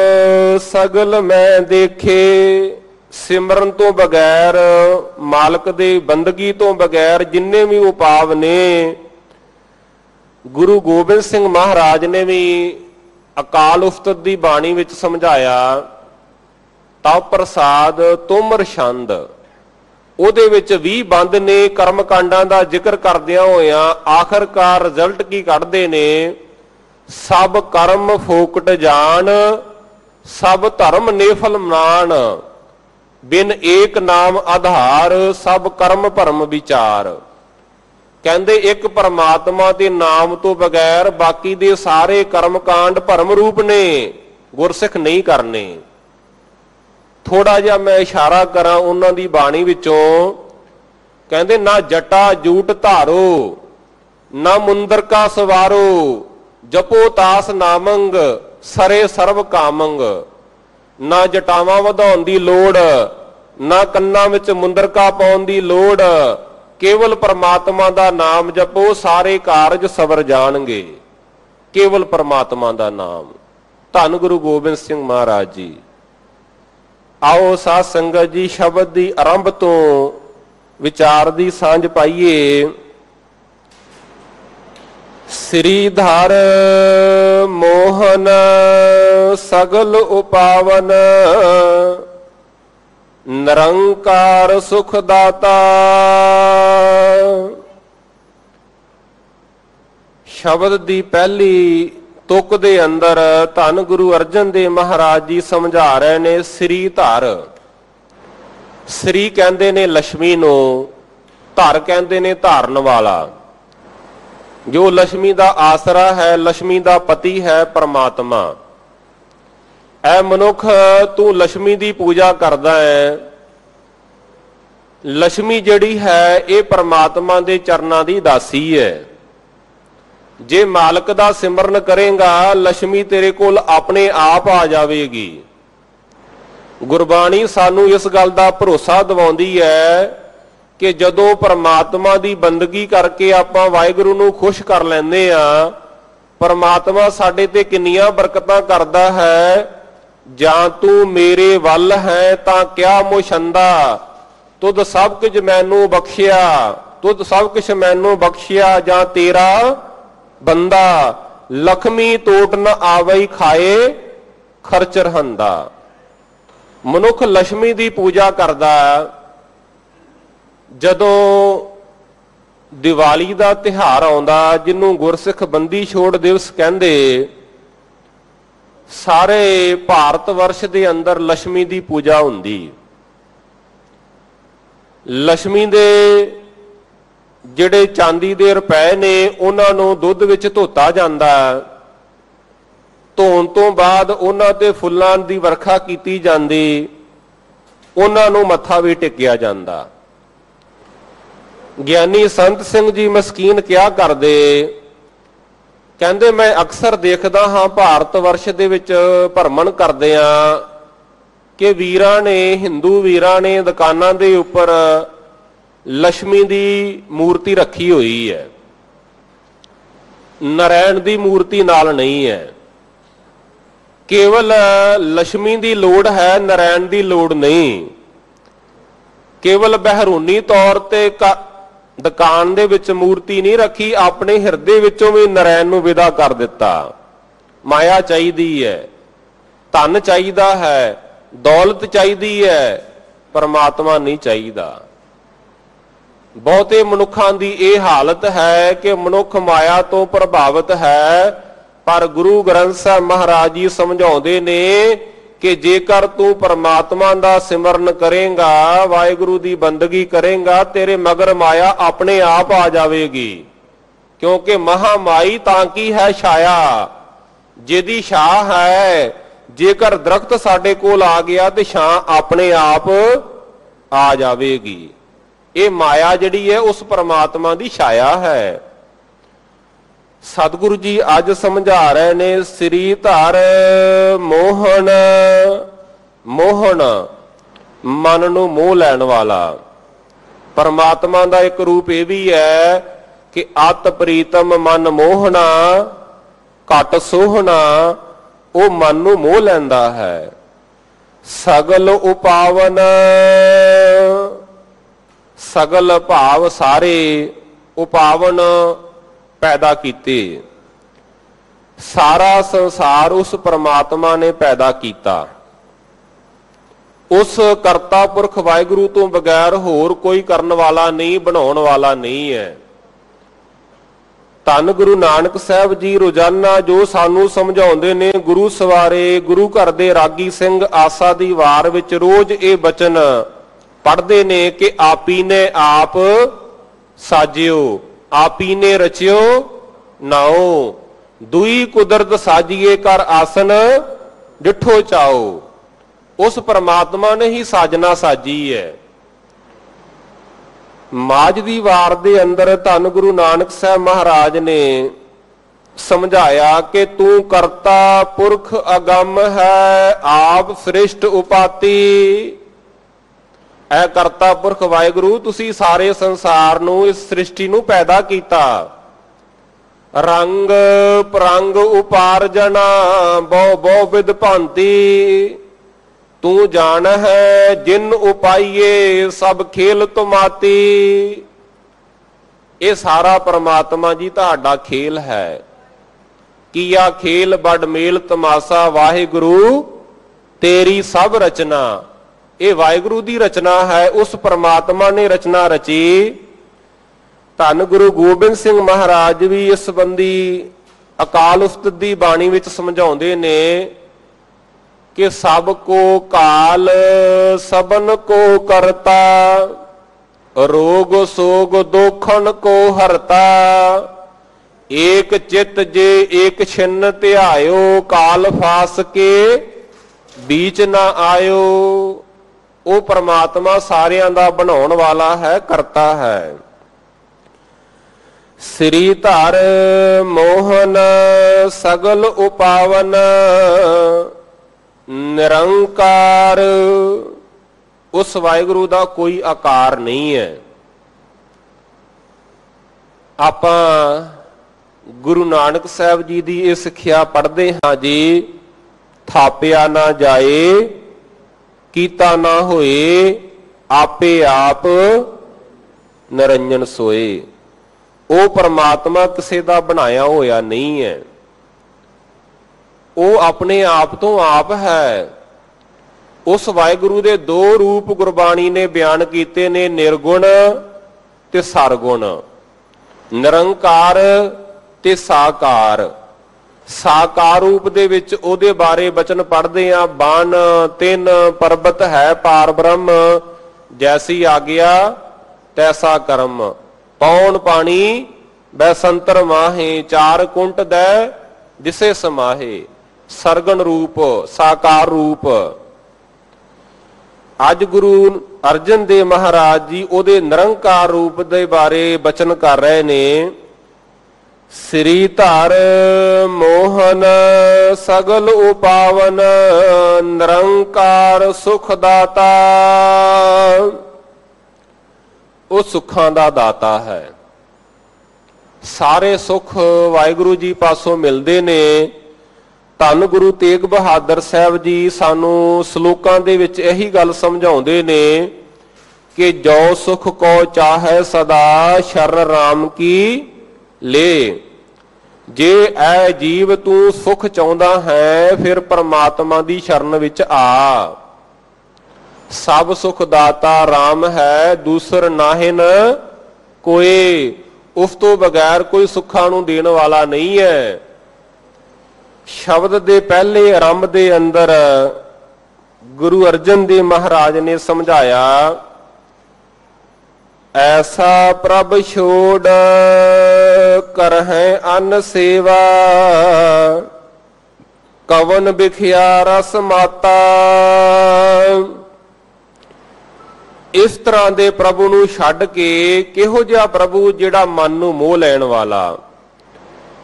ਸਗਲ ਮੈਂ ਦੇਖੇ, ਸਿਮਰਨ ਤੋਂ ਬਗੈਰ, ਮਾਲਕ ਦੇ ਬੰਦਗੀ ਤੋਂ ਬਗੈਰ ਜਿੰਨੇ ਵੀ ਉਪਾਵ ਨੇ, ਗੁਰੂ ਗੋਬਿੰਦ ਸਿੰਘ ਮਹਾਰਾਜ ਨੇ ਵੀ ਅਕਾਲ ਉਸਤਤ ਦੀ ਬਾਣੀ ਵਿੱਚ ਸਮਝਾਇਆ। ਤਵ ਪ੍ਰਸਾਦ ਤੁਮਰ ਛੰਦ, ਉਹਦੇ ਵਿੱਚ 20 ਬੰਦ ਨੇ ਕਰਮ ਕਾਂਡਾਂ ਦਾ ਜ਼ਿਕਰ ਕਰਦਿਆਂ ਹੋਇਆਂ ਆਖਰਕਾਰ ਰਿਜ਼ਲਟ ਕੀ ਕੱਢਦੇ ਨੇ? ਸਭ ਕਰਮ ਫੋਕਟ ਜਾਣ, ਸਭ ਧਰਮ ਨੇਫਲ ਮਾਨ, ਬਿਨ ਏਕ ਨਾਮ ਆਧਾਰ, ਸਭ ਕਰਮ ਭਰਮ ਵਿਚਾਰ। ਕਹਿੰਦੇ ਇੱਕ ਪਰਮਾਤਮਾ ਦੇ ਨਾਮ ਤੋਂ ਬਗੈਰ ਬਾਕੀ ਦੇ ਸਾਰੇ ਕਰਮ ਕਾਂਡ ਭਰਮ ਰੂਪ ਨੇ, ਗੁਰਸਿੱਖ ਨਹੀਂ ਕਰਨੇ। ਥੋੜਾ ਜਿਹਾ ਮੈਂ ਇਸ਼ਾਰਾ ਕਰਾਂ ਉਹਨਾਂ ਦੀ ਬਾਣੀ ਵਿੱਚੋਂ। ਕਹਿੰਦੇ ਨਾ ਜਟਾ ਜੂਟ ਧਾਰੋ, ਨਾ ਮੁੰਦਰ ਕਾ ਸਵਾਰੋ, ਜਪੋ ਤਾਸ ਨਾਮੰਗ, ਸਰੇ ਸਰਬ ਕਾਮੰਗ। ਨਾ ਜਟਾਵਾਂ ਵਧਾਉਣ ਦੀ ਲੋੜ, ਨਾ ਕੰਨਾਂ ਵਿੱਚ ਮੁੰਦਰਕਾ ਪਾਉਣ ਦੀ ਲੋੜ, ਕੇਵਲ ਪਰਮਾਤਮਾ ਦਾ ਨਾਮ ਜਪੋ, ਸਾਰੇ ਕਾਰਜ ਸਵਰ ਜਾਣਗੇ। ਕੇਵਲ ਪਰਮਾਤਮਾ ਦਾ ਨਾਮ। ਧੰਨ ਗੁਰੂ ਗੋਬਿੰਦ ਸਿੰਘ ਮਹਾਰਾਜ ਜੀ। ਆਓ ਸਾਧ ਸੰਗਤ ਜੀ ਸ਼ਬਦ ਦੀ ਆਰੰਭ ਤੋਂ ਵਿਚਾਰ ਦੀ ਸਾਂਝ ਪਾਈਏ। ਸ੍ਰੀਧਰ ਮੋਹਨ ਸਗਲ ਉਪਾਵਨ, ਨਿਰੰਕਾਰ ਸੁਖ ਦਾਤਾ। ਸ਼ਬਦ ਦੀ ਪਹਿਲੀ ਤੁਕ ਦੇ ਅੰਦਰ ਧੰਨ ਗੁਰੂ ਅਰਜਨ ਦੇਵ ਮਹਾਰਾਜ ਜੀ ਸਮਝਾ ਰਹੇ ਨੇ ਸ੍ਰੀ ਧਰ। ਸ੍ਰੀ ਕਹਿੰਦੇ ਨੇ ਲక్ష్ਮੀ ਨੂੰ, ਧਰ ਕਹਿੰਦੇ ਨੇ ਧਾਰਨ ਵਾਲਾ। ਜੋ ਲక్ష్ਮੀ ਦਾ ਆਸਰਾ ਹੈ, ਲక్ష్ਮੀ ਦਾ ਪਤੀ ਹੈ ਪਰਮਾਤਮਾ। ਐ ਮਨੁੱਖ ਤੂੰ ਲక్ష్ਮੀ ਦੀ ਪੂਜਾ ਕਰਦਾ ਹੈ। ਲక్ష్ਮੀ ਜਿਹੜੀ ਹੈ ਇਹ ਪਰਮਾਤਮਾ ਦੇ ਚਰਨਾਂ ਦੀ ਦਾਸੀ ਹੈ। ਜੇ ਮਾਲਕ ਦਾ ਸਿਮਰਨ ਕਰੇਗਾ ਲక్ష్ਮੀ ਤੇਰੇ ਕੋਲ ਆਪਣੇ ਆਪ ਆ ਜਾਵੇਗੀ। ਗੁਰਬਾਣੀ ਸਾਨੂੰ ਇਸ ਗੱਲ ਦਾ ਭਰੋਸਾ ਦਿਵਾਉਂਦੀ ਹੈ ਕਿ ਜਦੋਂ ਪਰਮਾਤਮਾ ਦੀ ਬੰਦਗੀ ਕਰਕੇ ਆਪਾਂ ਵਾਹਿਗੁਰੂ ਨੂੰ ਖੁਸ਼ ਕਰ ਲੈਂਦੇ ਆ, ਪਰਮਾਤਮਾ ਸਾਡੇ ਤੇ ਕਿੰਨੀਆਂ ਬਰਕਤਾਂ ਕਰਦਾ ਹੈ। ਜਾਂ ਤੂੰ ਮੇਰੇ ਵੱਲ ਹੈ ਤਾਂ ਕਿਆ ਮੁਸ਼ੰਦਾ, ਤੁਧ ਸਭ ਕੁਝ ਮੈਨੂੰ ਬਖਸ਼ਿਆ, ਤੁਧ ਸਭ ਕੁਝ ਮੈਨੂੰ ਬਖਸ਼ਿਆ ਜਾਂ ਤੇਰਾ ਬੰਦਾ। ਲਖਮੀ ਟੋਟ ਨ ਆਵਈ ਖਾਏ ਖਰਚ ਰਹੰਦਾ। ਮਨੁੱਖ ਲక్ష్ਮੀ ਦੀ ਪੂਜਾ ਕਰਦਾ। ਜਦੋਂ ਦੀਵਾਲੀ ਦਾ ਤਿਉਹਾਰ ਆਉਂਦਾ, ਜਿਹਨੂੰ ਗੁਰਸਿੱਖ ਬੰਦੀ ਛੋੜ ਦਿਵਸ ਕਹਿੰਦੇ, ਸਾਰੇ ਭਾਰਤ ਵਰਸ਼ ਦੇ ਅੰਦਰ ਲక్ష్ਮੀ ਦੀ ਪੂਜਾ ਹੁੰਦੀ। ਲక్ష్ਮੀ ਦੇ ਜਿਹੜੇ ਚਾਂਦੀ ਦੇ ਰੁਪਏ ਨੇ ਉਹਨਾਂ ਨੂੰ ਦੁੱਧ ਵਿੱਚ ਧੋਤਾ ਜਾਂਦਾ। ਧੋਣ ਤੋਂ ਬਾਅਦ ਉਹਨਾਂ ਤੇ ਫੁੱਲਾਂ ਦੀ ਵਰਖਾ ਕੀਤੀ ਜਾਂਦੀ, ਉਹਨਾਂ ਨੂੰ ਮੱਥਾ ਵੀ ਟੇਕਿਆ ਜਾਂਦਾ। ਗਿਆਨੀ ਸੰਤ ਸਿੰਘ ਜੀ ਮਸਕੀਨ ਕਿਆ ਕਰਦੇ, ਕਹਿੰਦੇ ਮੈਂ ਅਕਸਰ ਦੇਖਦਾ ਹਾਂ ਭਾਰਤ ਵਰਸ਼ ਦੇ ਵਿੱਚ ਭਰਮਣ ਕਰਦੇ ਆ ਕਿ ਵੀਰਾਂ ਨੇ, ਹਿੰਦੂ ਵੀਰਾਂ ਨੇ ਦੁਕਾਨਾਂ ਦੇ ਉੱਪਰ ਲక్ష్ਮੀ ਦੀ ਮੂਰਤੀ ਰੱਖੀ ਹੋਈ ਹੈ, ਨਾਰਾਇਣ ਦੀ ਮੂਰਤੀ ਨਾਲ ਨਹੀਂ ਹੈ। ਕੇਵਲ ਲక్ష్ਮੀ ਦੀ ਲੋੜ ਹੈ, ਨਾਰਾਇਣ ਦੀ ਲੋੜ ਨਹੀਂ। ਕੇਵਲ ਬਹਿਰੂਨੀ ਤੌਰ ਤੇ ਦੁਕਾਨ ਦੇ ਵਿੱਚ ਮੂਰਤੀ ਨਹੀਂ ਰੱਖੀ, ਆਪਣੇ ਹਿਰਦੇ ਵਿੱਚੋਂ ਵੀ ਨਾਰਾਇਣ ਨੂੰ ਵਿਦਾ ਕਰ ਦਿੱਤਾ। ਮਾਇਆ ਚਾਹੀਦੀ ਹੈ, ਧਨ ਚਾਹੀਦਾ ਹੈ, ਦੌਲਤ ਚਾਹੀਦੀ ਹੈ, ਪਰਮਾਤਮਾ ਨਹੀਂ ਚਾਹੀਦਾ। ਬਹੁਤੇ ਮਨੁੱਖਾਂ ਦੀ ਇਹ ਹਾਲਤ ਹੈ ਕਿ ਮਨੁੱਖ ਮਾਇਆ ਤੋਂ ਪ੍ਰਭਾਵਿਤ ਹੈ, ਪਰ ਗੁਰੂ ਗ੍ਰੰਥ ਸਾਹਿਬ ਮਹਾਰਾਜ ਜੀ ਸਮਝਾਉਂਦੇ ਨੇ ਕਿ ਜੇਕਰ ਤੂੰ ਪਰਮਾਤਮਾ ਦਾ ਸਿਮਰਨ ਕਰੇਗਾ, ਵਾਹਿਗੁਰੂ ਦੀ ਬੰਦਗੀ ਕਰੇਗਾ, ਤੇਰੇ ਮਗਰ ਮਾਇਆ ਆਪਣੇ ਆਪ ਆ ਜਾਵੇਗੀ। ਕਿਉਂਕਿ ਮਹਾਮਾਈ ਤਾਂ ਕੀ ਹੈ ਛਾਇਆ, ਜਿਹਦੀ ਛਾਂ ਹੈ। ਜੇਕਰ ਦਰਖਤ ਸਾਡੇ ਕੋਲ ਆ ਗਿਆ ਤੇ ਛਾਂ ਆਪਣੇ ਆਪ ਆ ਜਾਵੇਗੀ। ਇਹ ਮਾਇਆ ਜਿਹੜੀ ਹੈ ਉਸ ਪਰਮਾਤਮਾ ਦੀ ਛਾਇਆ ਹੈ। ਸਤਿਗੁਰੂ ਜੀ ਅੱਜ ਸਮਝਾ ਰਹੇ ਨੇ ਸ੍ਰੀ ਧਰ ਮੋਹਨ। ਮੋਹਨ ਮਨ ਨੂੰ ਮੋਹ ਲੈਣ ਵਾਲਾ। ਪਰਮਾਤਮਾ ਦਾ ਇੱਕ ਰੂਪ ਇਹ ਵੀ ਹੈ ਕਿ ਅਤ ਪ੍ਰੀਤਮ ਮਨ ਮੋਹਣਾ, ਘਟ ਸੋਹਣਾ। ਉਹ ਮਨ ਨੂੰ ਮੋਹ ਲੈਂਦਾ ਹੈ। ਸਗਲ ਉਪਾਵਨ, ਸਗਲ ਭਾਵ ਸਾਰੇ, ਉਪਾਵਨ ਪੈਦਾ ਕੀਤੇ। ਸਾਰਾ ਸੰਸਾਰ ਉਸ ਪਰਮਾਤਮਾ ਨੇ ਪੈਦਾ ਕੀਤਾ। ਉਸ ਕਰਤਾ ਪੁਰਖ ਵਾਹਿਗੁਰੂ ਤੋਂ ਬਗੈਰ ਹੋਰ ਕੋਈ ਕਰਨ ਵਾਲਾ ਨਹੀਂ, ਬਣਾਉਣ ਵਾਲਾ ਨਹੀਂ ਹੈ। ਧੰਨ ਗੁਰੂ ਨਾਨਕ ਸਾਹਿਬ ਜੀ ਰੋਜ਼ਾਨਾ ਜੋ ਸਾਨੂੰ ਸਮਝਾਉਂਦੇ ਨੇ, ਗੁਰੂ ਸਵਾਰੇ, ਗੁਰੂ ਘਰ ਦੇ ਰਾਗੀ ਸਿੰਘ ਆਸਾ ਦੀ ਵਾਰ ਵਿੱਚ ਰੋਜ਼ ਇਹ ਬਚਨ ਪੜ੍ਹਦੇ ਨੇ ਕਿ ਆਪੀ ਨੇ ਆਪ ਸਾਜਿਓ, ਆਪੀ ਨੇ ਰਚਿਓ ਨਾਓ, ਦੁਈ ਕੁਦਰਤ ਸਾਜੀਏ ਕਰ ਆਸਨ ਡਿਠੋ ਚਾਓ। ਉਸ ਪਰਮਾਤਮਾ ਨੇ ਹੀ ਸਾਜਨਾ ਸਾਜੀ ਹੈ। ਮਾਝ ਦੀ ਵਾਰ ਦੇ ਅੰਦਰ ਧੰਨ ਗੁਰੂ ਨਾਨਕ ਸਾਹਿਬ ਮਹਾਰਾਜ ਨੇ ਸਮਝਾਇਆ ਕਿ ਤੂੰ ਕਰਤਾ ਪੁਰਖ ਅਗੰਮ ਹੈ, ਆਪ ਸ੍ਰਿਸ਼ਟ ਉਪਾਤੀ। ਐ ਕਰਤਾ ਪੁਰਖ ਵਾਹਿਗੁਰੂ, ਤੁਸੀਂ ਸਾਰੇ ਸੰਸਾਰ ਨੂੰ, ਇਸ ਸ੍ਰਿਸ਼ਟੀ ਨੂੰ ਪੈਦਾ ਕੀਤਾ। ਰੰਗ ਪ੍ਰੰਗ ਉਪਾਰਜਨਾ ਬਹੁ ਬਹੁ ਵਿਦ ਭਾਂਤੀ, ਤੂੰ ਜਾਣ ਹੈ ਜਿਨ ਉਪਾਈਏ ਸਭ ਖੇਲ ਤੁਮਾਤੀ। ਇਹ ਸਾਰਾ ਪਰਮਾਤਮਾ ਜੀ ਤੁਹਾਡਾ ਖੇਲ ਹੈ। ਕੀਆ ਖੇਲ ਬੜ ਮੇਲ ਤਮਾਸਾ, ਵਾਹਿਗੁਰੂ ਤੇਰੀ ਸਭ ਰਚਨਾ। ਇਹ ਵਾਹਿਗੁਰੂ ਦੀ ਰਚਨਾ ਹੈ, ਉਸ ਪ੍ਰਮਾਤਮਾ ਨੇ ਰਚਨਾ ਰਚੀ। ਧੰਨ ਗੁਰੂ ਗੋਬਿੰਦ ਸਿੰਘ ਮਹਾਰਾਜ ਵੀ ਇਸ ਸੰਬੰਧੀ ਅਕਾਲ ਉਸਤਤ ਦੀ ਬਾਣੀ ਵਿੱਚ ਸਮਝਾਉਂਦੇ ਨੇ ਕਿ ਸਭ ਕੋ ਕਾਲ ਸਭਨ ਕੋ ਕਰਤਾ, ਰੋਗ ਸੋਗ ਦੋਖਨ ਕੋ ਹਰਤਾ। ਏਕ ਚਿਤ ਜੇ ਏਕ ਛਿਨ ਧਿਆਇਓ, ਕਾਲ ਫਾਸ ਕੇ बीच ना आयो। ਉਹ परमात्मा ਸਾਰਿਆਂ ਦਾ ਬਣਾਉਣ ਵਾਲਾ ਹੈ, ਕਰਤਾ ਹੈ। ਸ੍ਰੀ ਧਰ ਮੋਹਨ ਸਗਲ ਉਪਾਵਨ, ਨਿਰੰਕਾਰ। ਉਸ ਵਾਹਿਗੁਰੂ ਦਾ ਕੋਈ ਆਕਾਰ ਨਹੀਂ ਹੈ। ਆਪਾਂ ਗੁਰੂ ਨਾਨਕ ਸਾਹਿਬ ਜੀ ਦੀ ਇਹ ਸਿੱਖਿਆ ਪੜ੍ਹਦੇ ਹਾਂ ਜੀ, ਥਾਪਿਆ ਨਾ ਜਾਏ, ਕੀਤਾ ਨਾ ਹੋਏ, ਆਪੇ ਆਪ ਨਿਰੰਜਨ ਸੋਏ। ਉਹ ਪਰਮਾਤਮਾ ਕਿਸੇ ਦਾ ਬਣਾਇਆ ਹੋਇਆ ਨਹੀਂ ਹੈ, ਉਹ ਆਪਣੇ ਆਪ ਤੋਂ ਆਪ ਹੈ। ਉਸ ਵਾਹਿਗੁਰੂ ਦੇ ਦੋ ਰੂਪ ਗੁਰਬਾਣੀ ਨੇ ਬਿਆਨ ਕੀਤੇ ਨੇ, ਨਿਰਗੁਣ ਤੇ ਸਰਗੁਣ, ਨਿਰੰਕਾਰ ਤੇ ਸਾਕਾਰ। ਸਾਕਾਰ ਰੂਪ ਦੇ ਵਿੱਚ ਉਹਦੇ ਬਾਰੇ ਬਚਨ ਪੜ੍ਹਦੇ ਆ, ਬਨ ਤਿੰਨ ਪਰਬਤ ਹੈ ਪਾਰ ਬ੍ਰਹਮ, ਜੈਸੀ ਆਗਿਆ ਤੈਸਾ ਕਰਮ। ਪੌਣ ਪਾਣੀ ਬੈਸੰਤਰ ਮਾਹੇ, ਚਾਰ ਕੁੰਟ ਦੈ ਜਿਸੇ ਸਮਾਹੇ। ਸਰਗਣ ਰੂਪ, ਸਾਕਾਰ ਰੂਪ। ਅੱਜ ਗੁਰੂ ਅਰਜਨ ਦੇਵ ਮਹਾਰਾਜ ਜੀ ਉਹਦੇ ਨਿਰੰਕਾਰ ਰੂਪ ਦੇ ਬਾਰੇ ਬਚਨ ਕਰ ਰਹੇ ਨੇ। ਸ੍ਰੀ ਧਰ ਮੋਹਨ ਸਗਲ ਉਪਾਵਨ, ਨਿਰੰਕਾਰ ਸੁਖ ਦਾਤਾ। ਉਹ ਸੁੱਖਾਂ ਦਾ ਦਾਤਾ ਹੈ। ਸਾਰੇ ਸੁੱਖ ਵਾਹਿਗੁਰੂ ਜੀ ਪਾਸੋਂ ਮਿਲਦੇ ਨੇ। ਧੰਨ ਗੁਰੂ ਤੇਗ ਬਹਾਦਰ ਸਾਹਿਬ ਜੀ ਸਾਨੂੰ ਸ਼ਲੋਕਾਂ ਦੇ ਵਿੱਚ ਇਹੀ ਗੱਲ ਸਮਝਾਉਂਦੇ ਨੇ ਕਿ ਜੋ ਸੁਖ ਕੋ ਚਾਹੈ ਸਦਾ, ਸ਼ਰਨ ਰਾਮ ਕੀ ਲੈ। ਜੇ ਐ ਜੀਵ ਤੂੰ ਸੁਖ ਚਾਹੁੰਦਾ ਹੈ, ਫਿਰ ਪਰਮਾਤਮਾ ਦੀ ਸ਼ਰਨ ਵਿੱਚ ਆ। ਸਭ ਸੁਖ ਦਾਤਾ ਰਾਮ ਹੈ, ਦੂਸਰ ਨਾਹਿਨ ਕੋਏ। ਉਸ ਤੋਂ ਬਗੈਰ ਕੋਈ ਸੁੱਖਾਂ ਨੂੰ ਦੇਣ ਵਾਲਾ ਨਹੀਂ ਹੈ। ਸ਼ਬਦ ਦੇ ਪਹਿਲੇ ਆਰੰਭ ਦੇ ਅੰਦਰ ਗੁਰੂ ਅਰਜਨ ਦੇਵ ਮਹਾਰਾਜ ਨੇ ਸਮਝਾਇਆ, ਐਸਾ ਪ੍ਰਭ ਛੋੜ ਕਰਹਿ ਅਨ ਸੇਵਾ, ਕਵਨ ਬਿਖਿਆ ਰਸ ਮਾਤਾ। ਇਸ ਤਰ੍ਹਾਂ ਦੇ ਪ੍ਰਭੂ ਨੂੰ ਛੱਡ ਕੇ ਕਿਹੋ ਜਿਹਾ ਪ੍ਰਭੂ, ਜਿਹੜਾ ਮਨ ਨੂੰ ਮੋਹ ਲੈਣ ਵਾਲਾ,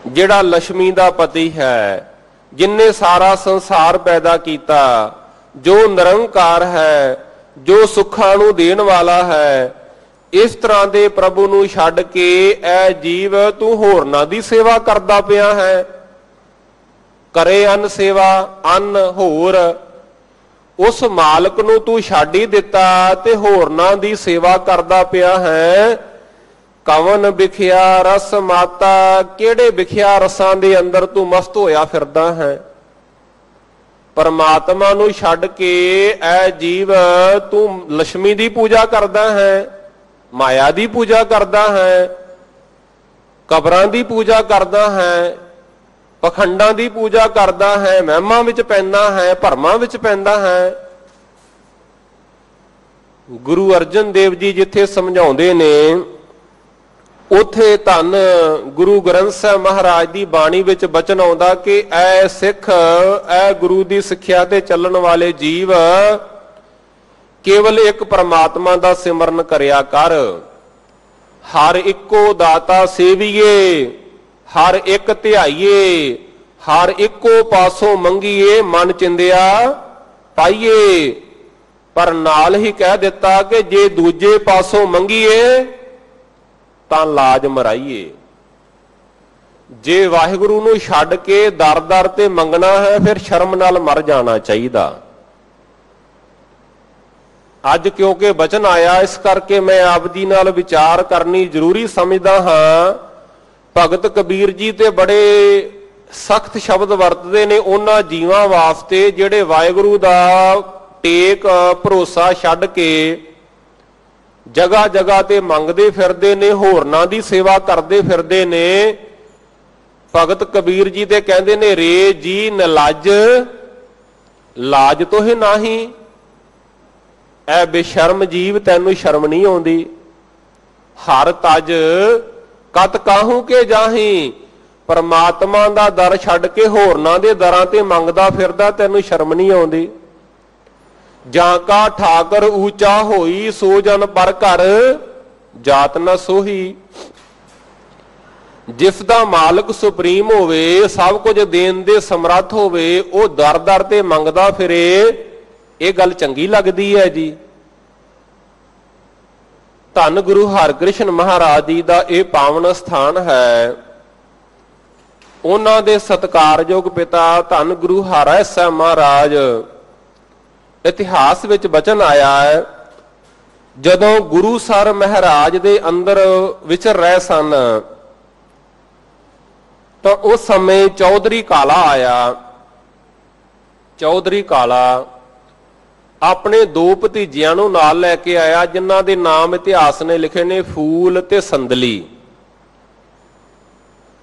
ਜਿਹੜਾ ਲక్ష్ਮੀ ਦਾ ਪਤੀ ਹੈ, ਜਿਨਨੇ ਸਾਰਾ ਸੰਸਾਰ ਪੈਦਾ ਕੀਤਾ, ਜੋ ਨਿਰੰਕਾਰ ਹੈ, ਜੋ ਸੁੱਖਾਂ ਨੂੰ ਦੇਣ ਵਾਲਾ ਹੈ। ਇਸ ਤਰ੍ਹਾਂ ਦੇ ਪ੍ਰਭੂ ਨੂੰ ਛੱਡ ਕੇ ਐ ਜੀਵ ਤੂੰ ਹੋਰਨਾਂ ਦੀ ਸੇਵਾ ਕਰਦਾ ਪਿਆ ਹੈ। ਕਰੇ ਅਨ ਸੇਵਾ, ਅਨ ਹੋਰ। ਉਸ ਮਾਲਕ ਨੂੰ ਤੂੰ ਛੱਡ ਹੀ ਦਿੱਤਾ ਤੇ ਹੋਰਨਾਂ ਦੀ ਸੇਵਾ ਕਰਦਾ ਪਿਆ ਹੈ। ਕਵਨ ਵਿਖਿਆ ਰਸ ਮਾਤਾ, ਕਿਹੜੇ ਵਿਖਿਆ ਰਸਾਂ ਦੇ ਅੰਦਰ ਤੂੰ ਮਸਤ ਹੋਇਆ ਫਿਰਦਾ ਹੈ। ਪਰਮਾਤਮਾ ਨੂੰ ਛੱਡ ਕੇ ਐ ਜੀਵ ਤੂੰ ਲక్ష్ਮੀ ਦੀ ਪੂਜਾ ਕਰਦਾ ਹੈ, ਮਾਇਆ ਦੀ ਪੂਜਾ ਕਰਦਾ ਹੈ, ਕਬਰਾਂ ਦੀ ਪੂਜਾ ਕਰਦਾ ਹੈ, ਪਖੰਡਾਂ ਦੀ ਪੂਜਾ ਕਰਦਾ ਹੈ, ਮਹਿਮਾਂ ਵਿੱਚ ਪੈਂਦਾ ਹੈ, ਭਰਮਾਂ ਵਿੱਚ ਪੈਂਦਾ ਹੈ। ਗੁਰੂ ਅਰਜਨ ਦੇਵ ਜੀ ਜਿੱਥੇ ਸਮਝਾਉਂਦੇ ਨੇ, ਉਥੇ ਧੰਨ ਗੁਰੂ ਗ੍ਰੰਥ ਸਾਹਿਬ ਮਹਾਰਾਜ ਦੀ ਬਾਣੀ ਵਿੱਚ ਬਚਨ ਆਉਂਦਾ ਕਿ ਐ ਸਿੱਖ, ਐ ਗੁਰੂ ਦੀ ਸਿੱਖਿਆ ਤੇ ਚੱਲਣ ਵਾਲੇ ਜੀਵ, ਕੇਵਲ ਇੱਕ ਪਰਮਾਤਮਾ ਦਾ ਸਿਮਰਨ ਕਰਿਆ ਕਰ। ਹਰ ਇੱਕੋ ਦਾਤਾ ਸੇਵੀਏ, ਹਰ ਇੱਕ ਧਿਆਈਏ, ਹਰ ਇੱਕੋ ਪਾਸੋਂ ਮੰਗੀਏ, ਮਨ ਚਿੰਦਿਆ ਪਾਈਏ। ਪਰ ਨਾਲ ਹੀ ਕਹਿ ਦਿੱਤਾ ਕਿ ਜੇ ਦੂਜੇ ਪਾਸੋਂ ਮੰਗੀਏ ਤਾਂ ਲਾਜ ਮਰਾਈਏ। ਜੇ ਵਾਹਿਗੁਰੂ ਨੂੰ ਛੱਡ ਕੇ ਦਰ ਦਰ ਤੇ ਮੰਗਣਾ ਹੈ, ਫਿਰ ਸ਼ਰਮ ਨਾਲ ਮਰ ਜਾਣਾ ਚਾਹੀਦਾ। ਅੱਜ ਕਿਉਂਕਿ ਬਚਨ ਆਇਆ, ਇਸ ਕਰਕੇ ਮੈਂ ਆਪ ਜੀ ਨਾਲ ਵਿਚਾਰ ਕਰਨੀ ਜ਼ਰੂਰੀ ਸਮਝਦਾ ਹਾਂ। ਭਗਤ ਕਬੀਰ ਜੀ ਤੇ ਬੜੇ ਸਖਤ ਸ਼ਬਦ ਵਰਤਦੇ ਨੇ ਉਹਨਾਂ ਜੀਵਾਂ ਵਾਸਤੇ ਜਿਹੜੇ ਵਾਹਿਗੁਰੂ ਦਾ ਟੇਕ ਭਰੋਸਾ ਛੱਡ ਕੇ ਜਗ੍ਹਾ ਜਗ੍ਹਾ ਤੇ ਮੰਗਦੇ ਫਿਰਦੇ ਨੇ, ਹੋਰਨਾਂ ਦੀ ਸੇਵਾ ਕਰਦੇ ਫਿਰਦੇ ਨੇ। ਭਗਤ ਕਬੀਰ ਜੀ ਤੇ ਕਹਿੰਦੇ ਨੇ, ਰੇ ਜੀ ਨਲੱਜ ਲਾਜ ਤੋਹਿ ਨਾਹੀ। ਐ ਬੇਸ਼ਰਮ ਜੀਵ, ਤੈਨੂੰ ਸ਼ਰਮ ਨਹੀਂ ਆਉਂਦੀ। ਹਰ ਤਜ ਕਤ ਕਾਹੂ ਕੇ ਜਾਹੀ। ਪਰਮਾਤਮਾ ਦਾ ਦਰ ਛੱਡ ਕੇ ਹੋਰਨਾਂ ਦੇ ਦਰਾਂ ਤੇ ਮੰਗਦਾ ਫਿਰਦਾ, ਤੈਨੂੰ ਸ਼ਰਮ ਨਹੀਂ ਆਉਂਦੀ। ਜਾਂ ਕਾ ਠਾਕਰ ਊਚਾ ਹੋਈ, ਸੋ ਜਨ ਪਰ ਘਰ ਜਾਤ ਨ ਸੋਹੀ। ਜਿਸ ਦਾ ਮਾਲਕ ਸੁਪਰੀਮ ਹੋਵੇ, ਸਭ ਕੁਝ ਦੇਣ ਦੇ ਸਮਰੱਥ ਹੋਵੇ, ਉਹ ਦਰ ਦਰ ਤੇ ਮੰਗਦਾ ਫਿਰੇ, ਇਹ ਗੱਲ ਚੰਗੀ ਲੱਗਦੀ ਹੈ ਜੀ। ਧੰਨ ਗੁਰੂ ਹਰਿਕ੍ਰਿਸ਼ਨ ਮਹਾਰਾਜ ਜੀ ਦਾ ਇਹ ਪਾਵਨ ਸਥਾਨ ਹੈ। ਉਹਨਾਂ ਦੇ ਸਤਿਕਾਰਯੋਗ ਪਿਤਾ ਧੰਨ ਗੁਰੂ ਹਰਿ ਸਾਹਿਬ ਮਹਾਰਾਜ, ਇਤਿਹਾਸ ਵਿੱਚ ਬਚਨ ਆਇਆ ਹੈ, ਜਦੋਂ ਗੁਰੂ ਸਰ ਮਹਾਰਾਜ ਦੇ ਅੰਦਰ ਵਿਚਰ ਰਹੇ ਸਨ ਤਾਂ ਉਸ ਸਮੇਂ ਚੌਧਰੀ ਕਾਲਾ ਆਇਆ। ਚੌਧਰੀ ਕਾਲਾ ਆਪਣੇ ਦੋ ਭਤੀਜਿਆਂ ਨੂੰ ਨਾਲ ਲੈ ਕੇ ਆਇਆ, ਜਿਨ੍ਹਾਂ ਦੇ ਨਾਮ ਇਤਿਹਾਸ ਨੇ ਲਿਖੇ ਨੇ, ਫੂਲ ਤੇ ਸੰਦਲੀ।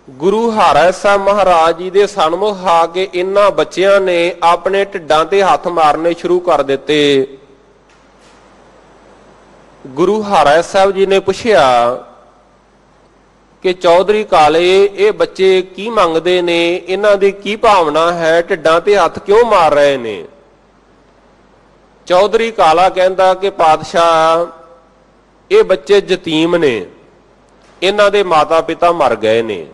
ਗੁਰੂ ਹਰਿ ਸਾਹਿਬ ਮਹਾਰਾਜ ਜੀ ਦੇ ਸਨਮੁਖ ਆ ਕੇ ਇਹਨਾਂ ਬੱਚਿਆਂ ਨੇ ਆਪਣੇ ਢਿੱਡਾਂ ਤੇ ਹੱਥ ਮਾਰਨੇ ਸ਼ੁਰੂ ਕਰ ਦਿੱਤੇ। ਗੁਰੂ ਹਰਿ ਸਾਹਿਬ ਜੀ ਨੇ ਪੁੱਛਿਆ ਕਿ ਚੌਧਰੀ ਕਾਲੇ, ਇਹ ਬੱਚੇ ਕੀ ਮੰਗਦੇ ਨੇ, ਇਹਨਾਂ ਦੀ ਕੀ ਭਾਵਨਾ ਹੈ, ਢਿੱਡਾਂ ਤੇ ਹੱਥ ਕਿਉਂ ਮਾਰ ਰਹੇ ਨੇ? ਚੌਧਰੀ ਕਾਲਾ ਕਹਿੰਦਾ ਕਿ ਪਾਤਸ਼ਾਹ, ਇਹ ਬੱਚੇ ਯਤੀਮ ਨੇ, ਇਹਨਾਂ ਦੇ ਮਾਤਾ ਪਿਤਾ ਮਰ ਗਏ ਨੇ,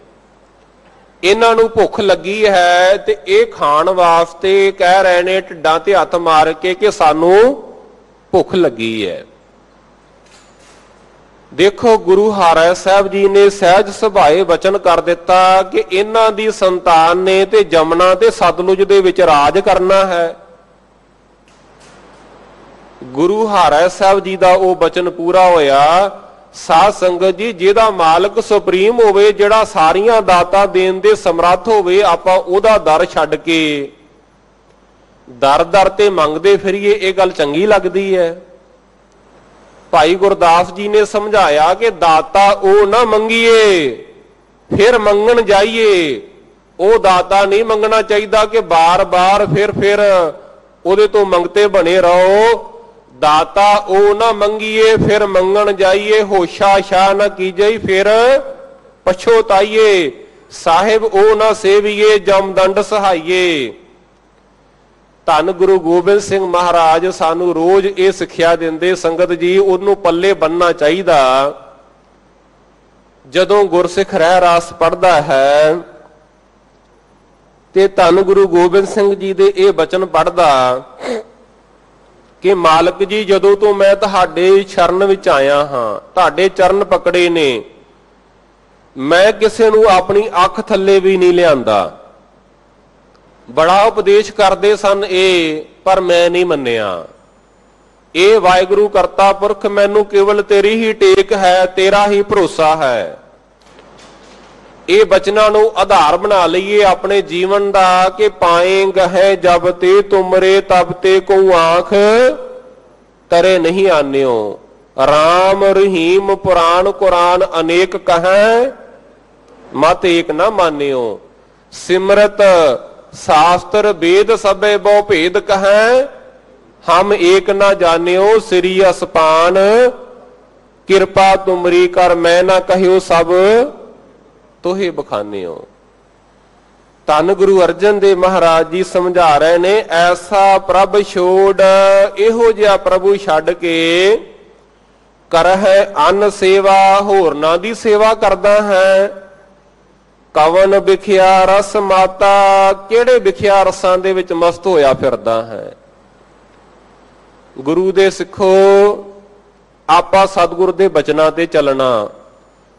ਇਹਨਾਂ ਨੂੰ ਭੁੱਖ ਲੱਗੀ ਹੈ ਤੇ ਇਹ ਖਾਣ ਵਾਸਤੇ ਕਹਿ ਰਹੇ ਨੇ ਢਿੱਡਾਂ ਤੇ ਹੱਥ ਮਾਰ ਕੇ ਕਿ ਸਾਨੂੰ ਭੁੱਖ ਲੱਗੀ ਹੈ। ਦੇਖੋ, ਗੁਰੂ ਹਰਿ ਸਾਹਿਬ ਜੀ ਨੇ ਸਹਿਜ ਸੁਭਾਏ ਵਚਨ ਕਰ ਦਿੱਤਾ ਕਿ ਇਹਨਾਂ ਦੀ ਸੰਤਾਨ ਨੇ ਤੇ ਜਮਨਾ ਤੇ ਸਤਲੁਜ ਦੇ ਵਿੱਚ ਰਾਜ ਕਰਨਾ ਹੈ। ਗੁਰੂ ਹਰਿ ਸਾਹਿਬ ਜੀ ਦਾ ਉਹ ਬਚਨ ਪੂਰਾ ਹੋਇਆ। ਸਾਧ ਸੰਗਤ ਜੀ, ਜਿਹਦਾ ਮਾਲਕ ਸੁਪਰੀਮ ਹੋਵੇ, ਜਿਹੜਾ ਸਾਰੀਆਂ ਦਾਤਾਂ ਦੇਣ ਦੇ ਸਮਰੱਥ ਹੋਵੇ, ਆਪਾਂ ਉਹਦਾ ਦਰ ਛੱਡ ਕੇ ਦਰ ਦਰ ਤੇ ਮੰਗਦੇ ਫਿਰੀਏ, ਇਹ ਗੱਲ ਚੰਗੀ ਲੱਗਦੀ ਹੈ? ਭਾਈ ਗੁਰਦਾਸ ਜੀ ਨੇ ਸਮਝਾਇਆ ਕਿ ਦਾਤਾ ਉਹ ਨਾ ਮੰਗੀਏ ਫਿਰ ਮੰਗਣ ਜਾਈਏ। ਉਹ ਦਾਤਾ ਨਹੀਂ ਮੰਗਣਾ ਚਾਹੀਦਾ ਕਿ ਬਾਰ-ਬਾਰ ਫਿਰ ਉਹਦੇ ਤੋਂ ਮੰਗਤੇ ਬਣੇ ਰਹੋ। ਦਾਤਾ ਉਹ ਨਾ ਮੰਗੀਏ ਫਿਰ ਮੰਗਣ ਜਾਈਏ। ਹੋਸ਼ਾ ਸ਼ਾਹ ਨਾ ਕੀਜਈ ਫਿਰ ਪਛੋਤਾਈਏ। ਸਾਹਿਬ ਉਹ ਨਾ ਸੇਵੀਏ ਜਮਦੰਡ ਸਹਾਈਏ। ਧੰਨ ਗੁਰੂ ਗੋਬਿੰਦ ਸਿੰਘ ਮਹਾਰਾਜ ਸਾਨੂੰ ਰੋਜ਼ ਇਹ ਸਿੱਖਿਆ ਦਿੰਦੇ, ਸੰਗਤ ਜੀ ਉਹਨੂੰ ਪੱਲੇ ਬੰਨਣਾ ਚਾਹੀਦਾ। ਜਦੋਂ ਗੁਰਸਿੱਖ ਰਹਿ ਰਾਸ ਪੜ੍ਹਦਾ ਹੈ ਤੇ ਧੰਨ ਗੁਰੂ ਗੋਬਿੰਦ ਸਿੰਘ ਜੀ ਦੇ ਇਹ ਬਚਨ ਪੜ੍ਹਦਾ ਕਿ ਮਾਲਕ ਜੀ, ਜਦੋਂ ਤੋਂ ਮੈਂ ਤੁਹਾਡੇ ਸ਼ਰਨ ਵਿੱਚ ਆਇਆ ਹਾਂ, ਤੁਹਾਡੇ ਚਰਨ ਪਕੜੇ ਨੇ, ਮੈਂ ਕਿਸੇ ਨੂੰ ਆਪਣੀ ਅੱਖ ਥੱਲੇ ਵੀ ਨਹੀਂ ਲਿਆਂਦਾ। ਬੜਾ ਉਪਦੇਸ਼ ਕਰਦੇ ਸਨ ਇਹ, ਪਰ ਮੈਂ ਨਹੀਂ ਮੰਨਿਆ। ਇਹ ਵਾਹਿਗੁਰੂ ਕਰਤਾ ਪੁਰਖ, ਮੈਨੂੰ ਕੇਵਲ ਤੇਰੀ ਹੀ ਟੇਕ ਹੈ, ਤੇਰਾ ਹੀ ਭਰੋਸਾ ਹੈ। ਇਹ ਬਚਨਾਂ ਨੂੰ ਆਧਾਰ ਬਣਾ ਲਈਏ ਆਪਣੇ ਜੀਵਨ ਦਾ ਕਿ ਪਾਏਂਗਾ ਹੈ ਜਬ ਤੇ ਤੁਮਰੇ ਤਬ ਤੇ ਕੋ ਆਂਖ ਤਰੇ ਨਹੀਂ ਆਨਿਓ। ਰਾਮ ਰਹੀਮ ਪੁਰਾਣ ਕੁਰਾਨ ਅਨੇਕ ਕਹੈ, ਮਤ ਏਕ ਨਾ ਮਾਨਿਓ। ਸਿਮਰਤ शास्त्र वेद सबे बहु भेद कहे, हम एक ना जानियो। श्री असपान कृपा तुमरी कर, मैं ना कहियो सब तोहे बखानियो। धन गुरु अर्जन देव महाराज जी समझा रहे ने, ऐसा प्रभ छोड़ इहो जिहा प्रभु छड्ड के कर है अन्न सेवा, होरना दी सेवा करदा है। ਕਵਨ ਵਿਖਿਆ ਰਸ ਮਾਤਾ, ਕਿਹੜੇ ਵਿਖਿਆ ਰਸਾਂ ਦੇ ਵਿੱਚ ਮਸਤ ਹੋਇਆ ਫਿਰਦਾ ਹੈ। ਗੁਰੂ ਦੇ ਸਿੱਖੋ, ਆਪਾਂ ਸਤਿਗੁਰ ਦੇ ਬਚਨਾਂ ਤੇ ਚੱਲਣਾ।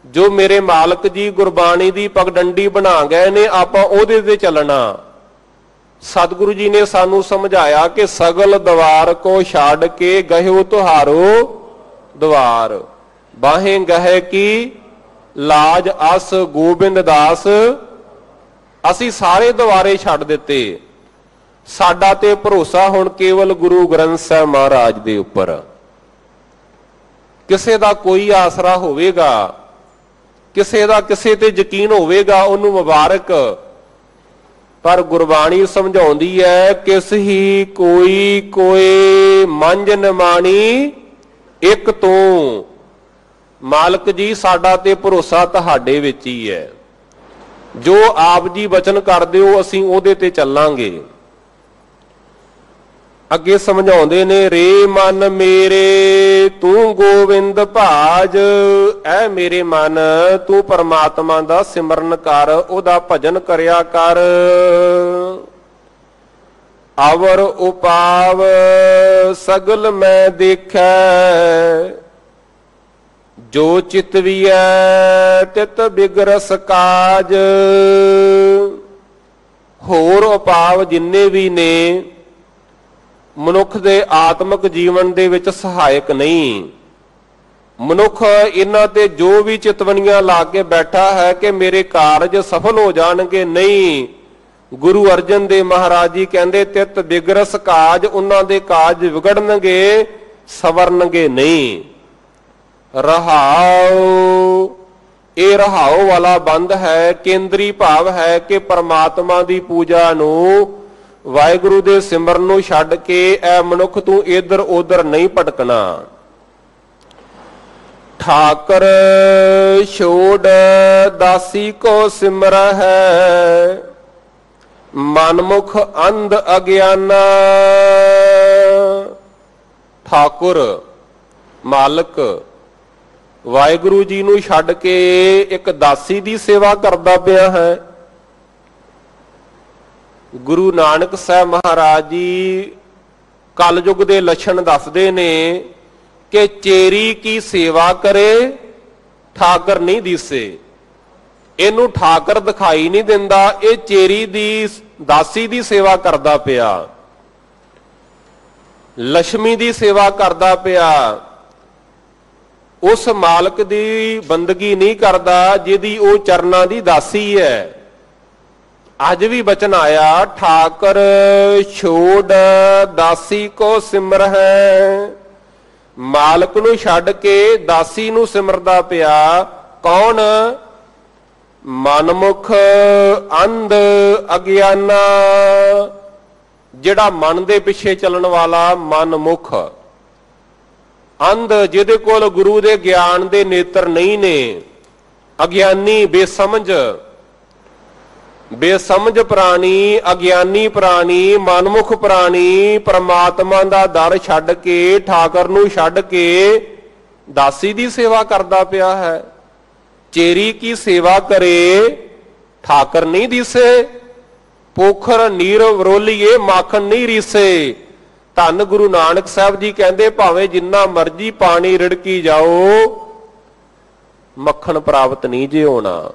ਜੋ ਮੇਰੇ ਮਾਲਕ ਜੀ ਗੁਰਬਾਣੀ ਦੀ ਪਗਡੰਡੀ ਬਣਾ ਗਏ ਨੇ, ਆਪਾਂ ਉਹਦੇ ਤੇ ਚੱਲਣਾ। ਸਤਿਗੁਰੂ ਜੀ ਨੇ ਸਾਨੂੰ ਸਮਝਾਇਆ ਕਿ ਸਗਲ ਦਵਾਰ ਕੋ ਛੱਡ ਕੇ ਗਹਿਓ ਤੁਹਾਰੋ ਦਵਾਰ, ਬਾਹੇ ਗਹਿ ਕੀ ਲਾਜ ਅਸ ਗੋਬਿੰਦ ਦਾਸ। ਅਸੀਂ ਸਾਰੇ ਦੁਆਰੇ ਛੱਡ ਦਿੱਤੇ। ਸਾਡਾ ਤੇ ਭਰੋਸਾ ਹੁਣ ਕੇਵਲ ਗੁਰੂ ਗ੍ਰੰਥ ਸਾਹਿਬ ਮਹਾਰਾਜ ਦੇ ਉੱਪਰ। ਕਿਸੇ ਦਾ ਕੋਈ ਆਸਰਾ ਹੋਵੇਗਾ, ਕਿਸੇ ਦਾ ਕਿਸੇ ਤੇ ਯਕੀਨ ਹੋਵੇਗਾ, ਉਹਨੂੰ ਮੁਬਾਰਕ। ਪਰ ਗੁਰਬਾਣੀ ਸਮਝਾਉਂਦੀ ਹੈ ਕਿਸ ਹੀ ਕੋਈ ਕੋਏ ਮੰਝ ਨਿਮਾਣੀ ਇੱਕ ਤੂੰ। ਮਾਲਕ ਜੀ ਸਾਡਾ ਤੇ ਭਰੋਸਾ ਤੁਹਾਡੇ ਵਿੱਚ ਹੀ ਹੈ, ਜੋ ਆਪ ਜੀ ਬਚਨ ਕਰਦੇ ਹੋ ਅਸੀਂ ਉਹਦੇ ਤੇ ਚੱਲਾਂਗੇ। ਅੱਗੇ ਸਮਝਾਉਂਦੇ ਨੇ, ਰੇ ਮਨ ਮੇਰੇ ਤੂੰ ਗੋਬਿੰਦ ਭਾਜ। ਐ ਮੇਰੇ ਮਨ ਤੂੰ ਪਰਮਾਤਮਾ ਦਾ ਸਿਮਰਨ ਕਰ, ਉਹਦਾ ਭਜਨ ਕਰਿਆ ਕਰ। ਅਵਰ ਉਪਾਵ ਸਗਲ ਮੈਂ ਦੇਖੈ, ਜੋ ਚਿਤ ਵੀਐ ਤਿਤ ਬਿਗਰਸ ਕਾਜ। ਹੋਰ ਉਪਾਵ ਜਿੰਨੇ ਵੀ ਨੇ ਮਨੁੱਖ ਦੇ ਆਤਮਿਕ ਜੀਵਨ ਦੇ ਵਿੱਚ ਸਹਾਇਕ ਨਹੀਂ। ਮਨੁੱਖ ਇਹਨਾਂ ਤੇ ਜੋ ਵੀ ਚਿਤਵਨੀਆਂ ਲਾ ਕੇ ਬੈਠਾ ਹੈ ਕਿ ਮੇਰੇ ਕਾਰਜ ਸਫਲ ਹੋ ਜਾਣਗੇ, ਨਹੀਂ। ਗੁਰੂ ਅਰਜਨ ਦੇਵ ਮਹਾਰਾਜ ਜੀ ਕਹਿੰਦੇ ਤਿਤ ਬਿਗਰਸ ਕਾਜ, ਉਹਨਾਂ ਦੇ ਕਾਜ ਵਿਗੜਨਗੇ, ਸਵਰਨਗੇ ਨਹੀਂ। ਰਹਾਉ, ਇਹ ਰਹਾਉ ਵਾਲਾ ਬੰਦ ਹੈ, ਕੇਂਦਰੀ ਭਾਵ ਹੈ ਕਿ ਪਰਮਾਤਮਾ ਦੀ ਪੂਜਾ ਨੂੰ, ਵਾਹਿਗੁਰੂ ਦੇ ਸਿਮਰਨ ਨੂੰ ਛੱਡ ਕੇ ਐ ਮਨੁੱਖ ਤੂੰ ਇਧਰ ਉਧਰ ਨਹੀਂ ਭਟਕਣਾ। ਠਾਕਰ ਛੋੜ ਦਾਸੀ ਕੋ ਸਿਮਰ ਹੈ, ਮਨਮੁਖ ਅੰਧ ਅਗਿਆਨਾ। ਠਾਕੁਰ ਮਾਲਕ ਵਾਹਿਗੁਰੂ ਜੀ ਨੂੰ ਛੱਡ ਕੇ ਇੱਕ ਦਾਸੀ ਦੀ ਸੇਵਾ ਕਰਦਾ ਪਿਆ ਹੈ। ਗੁਰੂ ਨਾਨਕ ਸਾਹਿਬ ਮਹਾਰਾਜ ਜੀ ਕਲਯੁਗ ਦੇ ਲੱਛਣ ਦੱਸਦੇ ਨੇ ਕਿ ਚੇਰੀ ਕੀ ਸੇਵਾ ਕਰੇ ਠਾਕਰ ਨਹੀਂ ਦਿਸੇ। ਇਹਨੂੰ ਠਾਕਰ ਦਿਖਾਈ ਨਹੀਂ ਦਿੰਦਾ, ਇਹ ਚੇਰੀ ਦੀ ਦਾਸੀ ਦੀ ਸੇਵਾ ਕਰਦਾ ਪਿਆ, ਲక్ష్ਮੀ ਦੀ ਸੇਵਾ ਕਰਦਾ ਪਿਆ। ਉਸ ਮਾਲਕ ਦੀ ਬੰਦਗੀ ਨਹੀਂ ਕਰਦਾ ਜਿਹਦੀ ਉਹ ਚਰਨਾਂ ਦੀ ਦਾਸੀ ਹੈ। ਅੱਜ ਵੀ ਬਚਨ ਆਇਆ, ਠਾਕਰ ਛੋੜ ਦਾਸੀ ਕੋ ਸਿਮਰ ਹੈ। ਮਾਲਕ ਨੂੰ ਛੱਡ ਕੇ ਦਾਸੀ ਨੂੰ ਸਿਮਰਦਾ ਪਿਆ। ਕੌਣ? ਮਨਮੁਖ ਅੰਧ ਅਗਿਆਨਾ, ਜਿਹੜਾ ਮਨ ਦੇ ਪਿੱਛੇ ਚੱਲਣ ਵਾਲਾ ਮਨਮੁਖ, ਅੰਧ ਜਿਹਦੇ ਕੋਲ ਗੁਰੂ ਦੇ ਗਿਆਨ ਦੇ ਨੇਤਰ ਨਹੀਂ ਨੇ, ਅਗਿਆਨੀ ਬੇਸਮਝ ਪ੍ਰਾਣੀ, ਅਗਿਆਨੀ ਪ੍ਰਾਣੀ, ਮਨਮੁਖ ਪ੍ਰਾਣੀ ਪਰਮਾਤਮਾ ਦਾ ਦਰ ਛੱਡ ਕੇ, ਠਾਕਰ ਨੂੰ ਛੱਡ ਕੇ ਦਾਸੀ ਦੀ ਸੇਵਾ ਕਰਦਾ ਪਿਆ ਹੈ। ਚੇਰੀ ਕੀ ਸੇਵਾ ਕਰੇ ਠਾਕਰ ਨਹੀਂ ਦਿਸੇ, ਪੋਖਰ ਨੀਰ ਵਰੋਲੀਏ ਮਾਖਣ ਨਹੀਂ ਰੀਸੇ। ਧੰਨ ਗੁਰੂ ਨਾਨਕ ਸਾਹਿਬ ਜੀ ਕਹਿੰਦੇ ਭਾਵੇਂ ਜਿੰਨਾ ਮਰਜੀ ਪਾਣੀ ਰਿੜਕੀ ਜਾਓ, ਮੱਖਣ ਪ੍ਰਾਪਤ ਨਹੀਂ ਜੇ ਹੋਣਾ।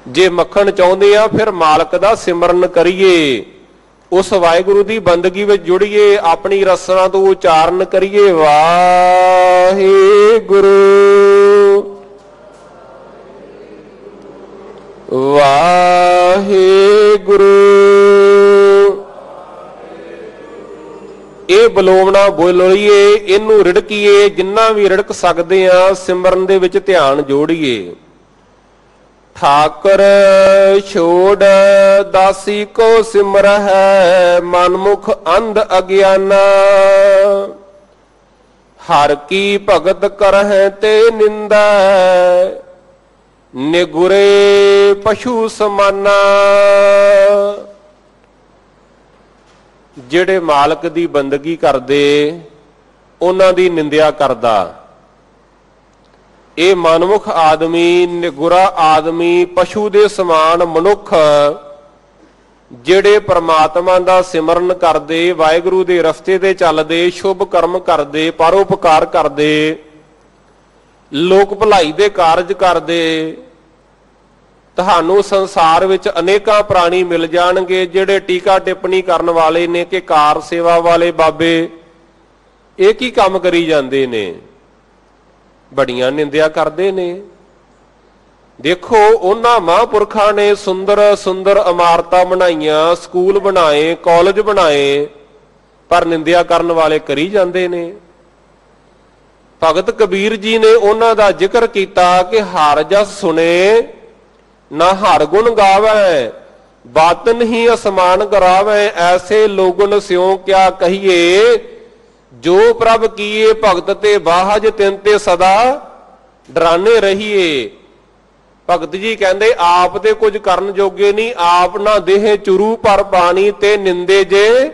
ਜੇ ਮੱਖਣ ਚਾਹੁੰਦੇ ਆ ਫਿਰ ਮਾਲਕ ਦਾ ਸਿਮਰਨ ਕਰੀਏ, ਉਸ ਵਾਹਿਗੁਰੂ ਦੀ ਬੰਦਗੀ ਵਿੱਚ ਜੁੜੀਏ, ਆਪਣੀ ਰਸਨਾ ਤੋਂ ਉਚਾਰਨ ਕਰੀਏ, ਵਾਹਿਗੁਰੂ ਵਾਹਿਗੁਰੂ। ਇਹ ਬਲੋਮਣਾ ਬੋਲੀਏ, ਇਹਨੂੰ ਰਿੜਕੀਏ, ਜਿੰਨਾ ਵੀ ਰਿੜਕ ਸਕਦੇ ਆ ਸਿਮਰਨ ਦੇ ਵਿੱਚ ਧਿਆਨ ਜੋੜੀਏ। ਠਾਕਰ ਛੋੜ ਦਾਸੀ ਕੋ ਸਿਮਰ ਹੈ, ਮਨਮੁਖ ਅੰਧ ਅਗਿਆਨਾ। ਹਰ ਕੀ ਭਗਤ ਕਰਹਿ ਤੇ ਨਿੰਦਾ, ਨਿਗੁਰੇ ਪਸ਼ੂ ਸਮਾਨਾ। ਜਿਹੜੇ ਮਾਲਕ ਦੀ ਬੰਦਗੀ ਕਰਦੇ ਉਹਨਾਂ ਦੀ ਨਿੰਦਿਆ ਕਰਦਾ, ਇਹ ਮਨਮੁਖ ਆਦਮੀ, ਨਿਗੁਰਾ ਆਦਮੀ, ਪਸ਼ੂ ਦੇ ਸਮਾਨ ਮਨੁੱਖ ਜਿਹੜੇ ਪ੍ਰਮਾਤਮਾ ਦਾ ਸਿਮਰਨ ਕਰਦੇ, ਵਾਹਿਗੁਰੂ ਦੇ ਰਸਤੇ ਤੇ ਚੱਲਦੇ, ਸ਼ੁਭ ਕਰਮ ਕਰਦੇ, ਪਰਉਪਕਾਰ ਕਰਦੇ, ਲੋਕ ਭਲਾਈ ਦੇ ਕਾਰਜ ਕਰਦੇ, ਤੁਹਾਨੂੰ ਸੰਸਾਰ ਵਿੱਚ ਅਨੇਕਾਂ ਪ੍ਰਾਣੀ ਮਿਲ ਜਾਣਗੇ ਜਿਹੜੇ ਟੀਕਾ ਟਿੱਪਣੀ ਕਰਨ ਵਾਲੇ ਨੇ ਕਿ ਕਾਰ ਸੇਵਾ ਵਾਲੇ ਬਾਬੇ ਇਹ ਕੀ ਕੰਮ ਕਰੀ ਜਾਂਦੇ ਨੇ, ਬੜੀਆਂ ਨਿੰਦਿਆ ਕਰਦੇ ਨੇ। ਦੇਖੋ ਉਹਨਾਂ ਮਹਾਂਪੁਰਖਾਂ ਨੇ ਸੁੰਦਰ ਸੁੰਦਰ ਇਮਾਰਤਾਂ ਬਣਾਈਆਂ, ਸਕੂਲ ਬਣਾਏ, ਕਾਲਜ ਬਣਾਏ, ਪਰ ਨਿੰਦਿਆ ਕਰਨ ਵਾਲੇ ਕਰੀ ਜਾਂਦੇ ਨੇ। ਭਗਤ ਕਬੀਰ ਜੀ ਨੇ ਉਹਨਾਂ ਦਾ ਜ਼ਿਕਰ ਕੀਤਾ ਕਿ ਹਰ ਜਸ ਸੁਣੇ ਨਾ ਹਰ ਗੁਣ ਗਾਵੈ, ਬਾਤਨ ਹੀ ਅਸਮਾਨ ਕਰਾਵੈ, ਐਸੇ ਲੋਗਨ ਸਿਉ ਕਿਆ ਕਹੀਏ, ਜੋ ਪ੍ਰਭ ਕੀਏ ਭਗਤ ਤੇ ਬਾਹਜ ਤਿਨ ਤੇ ਸਦਾ ਡਰਾਨੇ ਰਹੀਏ। ਭਗਤ ਜੀ ਕਹਿੰਦੇ ਆਪ ਤੇ ਕੁਝ ਕਰਨ ਜੋਗੇ ਨਹੀਂ, ਆਪ ਨਾ ਦੇਹ ਚੁਰੂ ਪਰ ਪਾਣੀ, ਤੇ ਨਿੰਦੇ ਜੇ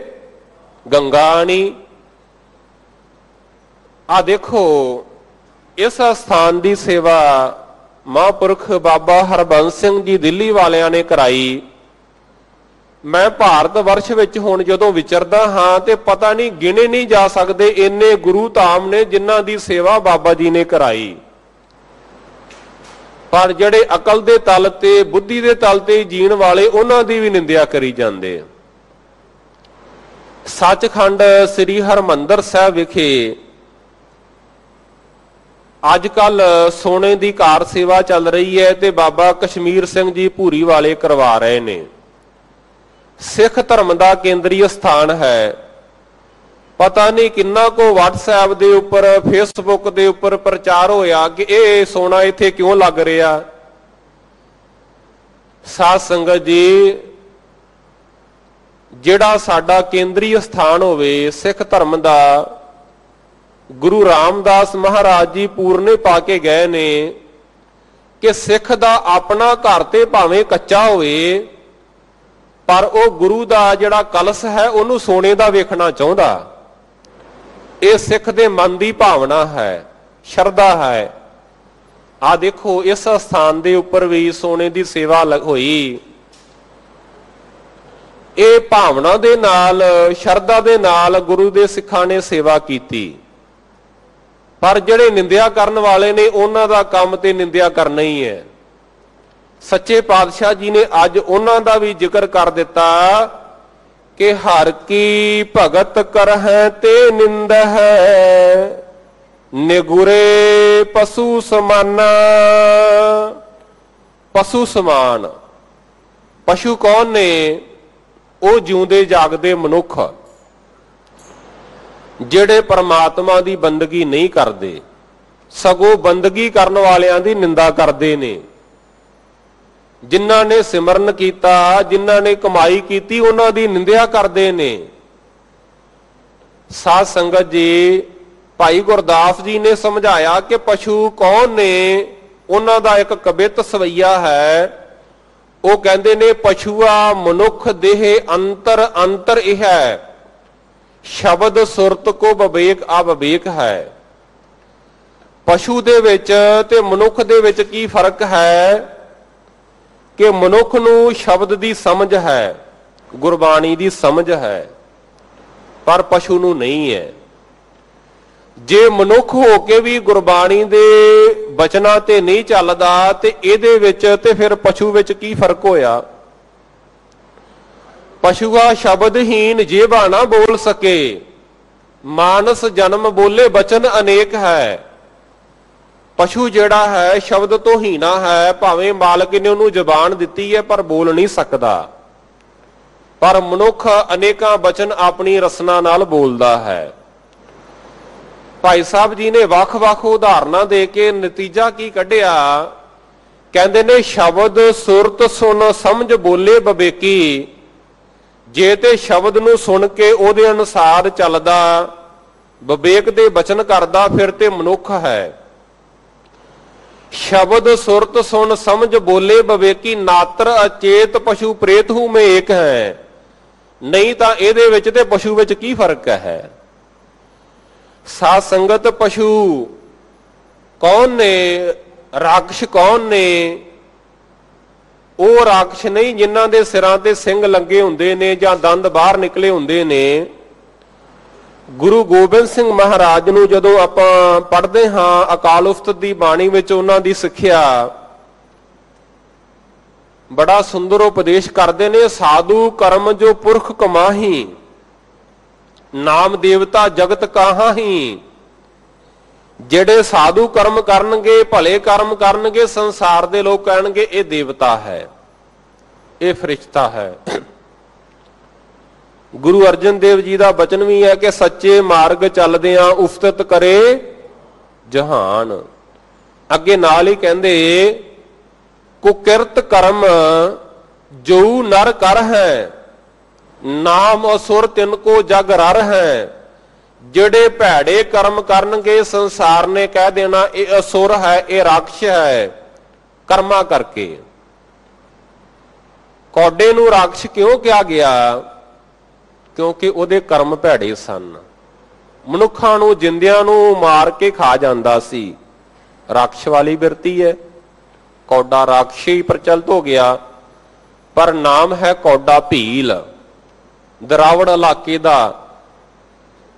ਗੰਗਾਣੀ। ਆ ਦੇਖੋ ਇਸ ਸਥਾਨ ਦੀ ਸੇਵਾ ਮਹਾਂਪੁਰਖ ਬਾਬਾ ਹਰਬੰਸ ਸਿੰਘ ਜੀ ਦਿੱਲੀ ਵਾਲਿਆਂ ਨੇ ਕਰਾਈ। ਮੈਂ ਭਾਰਤ ਵਰਸ਼ ਵਿੱਚ ਹੁਣ ਜਦੋਂ ਵਿਚਰਦਾ ਹਾਂ ਤੇ ਪਤਾ ਨਹੀਂ ਗਿਣੇ ਨਹੀਂ ਜਾ ਸਕਦੇ ਇੰਨੇ ਗੁਰੂ ਧਾਮ ਨੇ ਜਿਨ੍ਹਾਂ ਦੀ ਸੇਵਾ ਬਾਬਾ ਜੀ ਨੇ ਕਰਾਈ। ਪਰ ਜਿਹੜੇ ਅਕਲ ਦੇ ਤਲ ਤੇ ਬੁੱਧੀ ਦੇ ਤਲ ਤੇ ਜੀਣ ਵਾਲੇ ਉਹਨਾਂ ਦੀ ਵੀ ਨਿੰਦਿਆ ਕਰੀ ਜਾਂਦੇ। ਸੱਚਖੰਡ ਸ੍ਰੀ ਹਰਮੰਦਰ ਸਾਹਿਬ ਵਿਖੇ ਅੱਜ ਕੱਲ ਸੋਨੇ ਦੀ ਕਾਰ ਸੇਵਾ ਚੱਲ ਰਹੀ ਹੈ ਤੇ ਬਾਬਾ ਕਸ਼ਮੀਰ ਸਿੰਘ ਜੀ ਭੂਰੀ ਵਾਲੇ ਕਰਵਾ ਰਹੇ ਨੇ। ਸਿੱਖ ਧਰਮ ਦਾ ਕੇਂਦਰੀ ਸਥਾਨ ਹੈ। ਪਤਾ ਨਹੀਂ ਕਿੰਨਾ ਕੋ WhatsApp ਦੇ ਉੱਪਰ, Facebook ਦੇ ਉੱਪਰ ਪ੍ਰਚਾਰ ਹੋਇਆ ਕਿ ਇਹ ਸੋਨਾ ਇੱਥੇ ਕਿਉਂ ਲੱਗ ਰਿਹਾ। ਸਾਧ ਸੰਗਤ ਜੀ, ਜਿਹੜਾ ਸਾਡਾ ਕੇਂਦਰੀ ਸਥਾਨ ਹੋਵੇ ਸਿੱਖ ਧਰਮ ਦਾ, ਗੁਰੂ ਰਾਮਦਾਸ ਮਹਾਰਾਜ ਜੀ ਪੂਰਨੇ ਪਾ ਕੇ ਗਏ ਨੇ ਕਿ ਸਿੱਖ ਦਾ ਆਪਣਾ ਘਰ ਤੇ ਭਾਵੇਂ ਕੱਚਾ ਹੋਵੇ ਪਰ ਉਹ ਗੁਰੂ ਦਾ ਜਿਹੜਾ ਕਲਸ਼ ਹੈ ਉਹਨੂੰ ਸੋਨੇ ਦਾ ਵੇਖਣਾ ਚਾਹੁੰਦਾ। ਇਹ ਸਿੱਖ ਦੇ ਮਨ ਦੀ ਭਾਵਨਾ ਹੈ, ਸ਼ਰਧਾ ਹੈ। ਆ ਦੇਖੋ ਇਸ ਸਥਾਨ ਦੇ ਉੱਪਰ ਵੀ ਸੋਨੇ ਦੀ ਸੇਵਾ ਹੋਈ। ਇਹ ਭਾਵਨਾ ਦੇ ਨਾਲ, ਸ਼ਰਧਾ ਦੇ ਨਾਲ ਗੁਰੂ ਦੇ ਸਿੱਖਾਂ ਨੇ ਸੇਵਾ ਕੀਤੀ। ਪਰ ਜਿਹੜੇ ਨਿੰਦਿਆ ਕਰਨ ਵਾਲੇ ਨੇ ਉਹਨਾਂ ਦਾ ਕੰਮ ਤੇ ਨਿੰਦਿਆ ਕਰਨਾ ਹੀ ਹੈ। ਸੱਚੇ ਪਾਤਸ਼ਾਹ ਜੀ ਨੇ ਅੱਜ ਉਹਨਾਂ ਦਾ ਵੀ ਜ਼ਿਕਰ ਕਰ ਦਿੱਤਾ ਕਿ ਹਰ ਕੀ ਭਗਤ ਕਰਹਿ ਤੇ ਨਿੰਦ ਹੈ, ਨਿਗੁਰੇ ਪਸ਼ੂ ਸਮਾਨਾ। ਪਸ਼ੂ ਸਮਾਨ, ਪਸ਼ੂ ਕੌਣ ਨੇ? ਉਹ ਜਿਉਂਦੇ ਜਾਗਦੇ ਮਨੁੱਖ ਜਿਹੜੇ ਪਰਮਾਤਮਾ ਦੀ ਬੰਦਗੀ ਨਹੀਂ ਕਰਦੇ, ਸਗੋਂ ਬੰਦਗੀ ਕਰਨ ਵਾਲਿਆਂ ਦੀ ਨਿੰਦਾ ਕਰਦੇ ਨੇ। ਜਿਨ੍ਹਾਂ ਨੇ ਸਿਮਰਨ ਕੀਤਾ, ਜਿਨ੍ਹਾਂ ਨੇ ਕਮਾਈ ਕੀਤੀ, ਉਹਨਾਂ ਦੀ ਨਿੰਦਿਆ ਕਰਦੇ ਨੇ। ਸਾਧ ਸੰਗਤ ਜੀ, ਭਾਈ ਗੁਰਦਾਸ ਜੀ ਨੇ ਸਮਝਾਇਆ ਕਿ ਪਸ਼ੂ ਕੌਣ ਨੇ। ਉਹਨਾਂ ਦਾ ਇੱਕ ਕਵਿਤ ਸਵਈਆ ਹੈ। ਉਹ ਕਹਿੰਦੇ ਨੇ, ਪਸ਼ੂਆ ਮਨੁੱਖ ਦੇਹ ਅੰਤਰ ਅੰਤਰ ਇਹ ਹੈ, ਸ਼ਬਦ ਸੁਰਤ ਕੋ ਵਿਵੇਕ ਅਵਿਵੇਕ ਹੈ। ਪਸ਼ੂ ਦੇ ਵਿੱਚ ਤੇ ਮਨੁੱਖ ਦੇ ਵਿੱਚ ਕੀ ਫਰਕ ਹੈ ਕਿ ਮਨੁੱਖ ਨੂੰ ਸ਼ਬਦ ਦੀ ਸਮਝ ਹੈ, ਗੁਰਬਾਣੀ ਦੀ ਸਮਝ ਹੈ, ਪਰ ਪਸ਼ੂ ਨੂੰ ਨਹੀਂ ਹੈ। ਜੇ ਮਨੁੱਖ ਹੋ ਕੇ ਵੀ ਗੁਰਬਾਣੀ ਦੇ ਬਚਨਾਂ ਤੇ ਨਹੀਂ ਚੱਲਦਾ ਤੇ ਇਹਦੇ ਵਿੱਚ ਤੇ ਫਿਰ ਪਸ਼ੂ ਵਿੱਚ ਕੀ ਫਰਕ ਹੋਇਆ? ਪਸ਼ੂਆ ਸ਼ਬਦਹੀਨ ਜੇਬਾ ਨਾ ਬੋਲ ਸਕੇ, ਮਾਨਸ ਜਨਮ ਬੋਲੇ ਬਚਨ ਅਨੇਕ ਹੈ। ਪਸ਼ੂ ਜਿਹੜਾ ਹੈ ਸ਼ਬਦ ਤੋਂ ਹੀਣਾ ਹੈ, ਭਾਵੇਂ ਮਾਲਕ ਨੇ ਉਹਨੂੰ ਜ਼ਬਾਨ ਦਿੱਤੀ ਹੈ ਪਰ ਬੋਲ ਨਹੀਂ ਸਕਦਾ। ਪਰ ਮਨੁੱਖ ਅਨੇਕਾਂ ਬਚਨ ਆਪਣੀ ਰਸਨਾ ਨਾਲ ਬੋਲਦਾ ਹੈ। ਭਾਈ ਸਾਹਿਬ ਜੀ ਨੇ ਵੱਖ-ਵੱਖ ਉਦਾਹਰਨਾਂ ਦੇ ਕੇ ਨਤੀਜਾ ਕੀ ਕੱਢਿਆ? ਕਹਿੰਦੇ ਨੇ, ਸ਼ਬਦ ਸੁਰਤ ਸੁਣ ਸਮਝ ਬੋਲੇ ਵਿਵੇਕੀ। ਜੇ ਤੇ ਸ਼ਬਦ ਨੂੰ ਸੁਣ ਕੇ ਉਹਦੇ ਅਨੁਸਾਰ ਚੱਲਦਾ, ਵਿਵੇਕ ਦੇ ਬਚਨ ਕਰਦਾ, ਫਿਰ ਤੇ ਮਨੁੱਖ ਹੈ। ਸ਼ਬਦ ਸੁਰਤ ਸੁਣ ਸਮਝ ਬੋਲੇ ਵਿਵੇਕੀ, ਨਾਤਰ ਅਚੇਤ ਪਸ਼ੂ ਪ੍ਰੇਤ ਹੂ ਮੈਂ ਏਕ ਹੈ। ਨਹੀਂ ਤਾਂ ਇਹਦੇ ਵਿੱਚ ਤੇ ਪਸ਼ੂ ਵਿੱਚ ਕੀ ਫਰਕ ਹੈ? ਸਾਧ ਸੰਗਤ, ਪਸ਼ੂ ਕੌਣ ਨੇ? ਰਾਖਸ਼ ਕੌਣ ਨੇ? ਉਹ ਰਾਖਸ਼ ਨਹੀਂ ਜਿਨ੍ਹਾਂ ਦੇ ਸਿਰਾਂ ਤੇ ਸਿੰਗ ਲੱਗੇ ਹੁੰਦੇ ਨੇ ਜਾਂ ਦੰਦ ਬਾਹਰ ਨਿਕਲੇ ਹੁੰਦੇ ਨੇ। ਗੁਰੂ ਗੋਬਿੰਦ ਸਿੰਘ ਮਹਾਰਾਜ ਨੂੰ ਜਦੋਂ ਆਪਾਂ ਪੜ੍ਹਦੇ ਹਾਂ ਅਕਾਲ ਉਸਤਤ ਦੀ ਬਾਣੀ ਵਿੱਚ, ਉਹਨਾਂ ਦੀ ਸਿੱਖਿਆ ਬੜਾ ਸੁੰਦਰ ਉਪਦੇਸ਼ ਕਰਦੇ ਨੇ। ਸਾਧੂ ਕਰਮ ਜੋ ਪੁਰਖ ਕਮਾਹੀ, ਨਾਮ ਦੇਵਤਾ ਜਗਤ ਕਾਹਾਹੀ। ਜਿਹੜੇ ਸਾਧੂ ਕਰਮ ਕਰਨਗੇ, ਭਲੇ ਕਰਮ ਕਰਨਗੇ, ਸੰਸਾਰ ਦੇ ਲੋਕ ਕਹਿਣਗੇ ਇਹ ਦੇਵਤਾ ਹੈ, ਇਹ ਫਰਿਸ਼ਤਾ ਹੈ। ਗੁਰੂ ਅਰਜਨ ਦੇਵ ਜੀ ਦਾ ਬਚਨ ਵੀ ਹੈ ਕਿ ਸੱਚੇ ਮਾਰਗ ਚੱਲਦਿਆਂ ਉਫਤਤ ਕਰੇ ਜਹਾਨ। ਅੱਗੇ ਨਾਲ ਹੀ ਕਹਿੰਦੇ ਕੁਕਿਰਤ ਕਰਮ ਜੋ ਨਰ ਕਰ ਹੈ, ਨਾਮ ਅਸੁਰ ਤਿਨ ਕੋ ਜਗ ਰਰ ਹੈ। ਜਿਹੜੇ ਭੈੜੇ ਕਰਮ ਕਰਨਗੇ ਸੰਸਾਰ ਨੇ ਕਹਿ ਦੇਣਾ ਇਹ ਅਸੁਰ ਹੈ, ਇਹ ਰਾਖਸ਼ ਹੈ ਕਰਮਾਂ ਕਰਕੇ। ਕੌਡੇ ਨੂੰ ਰਾਖਸ਼ ਕਿਉਂ ਕਿਹਾ ਗਿਆ? ਕਿਉਂਕਿ ਉਹਦੇ ਕਰਮ ਭੈੜੇ ਸਨ। ਮਨੁੱਖਾਂ ਨੂੰ, ਜਿੰਦਿਆਂ ਨੂੰ ਮਾਰ ਕੇ ਖਾ ਜਾਂਦਾ ਸੀ। ਰਾਖਸ਼ ਵਾਲੀ ਬਿਰਤੀ ਹੈ, ਕੌਡਾ ਰਾਖਸ਼ੀ ਪ੍ਰਚਲਿਤ ਹੋ ਗਿਆ। ਪਰ ਨਾਮ ਹੈ ਕੌਡਾ ਭੀਲ, ਦਰਾਵੜ ਇਲਾਕੇ ਦਾ,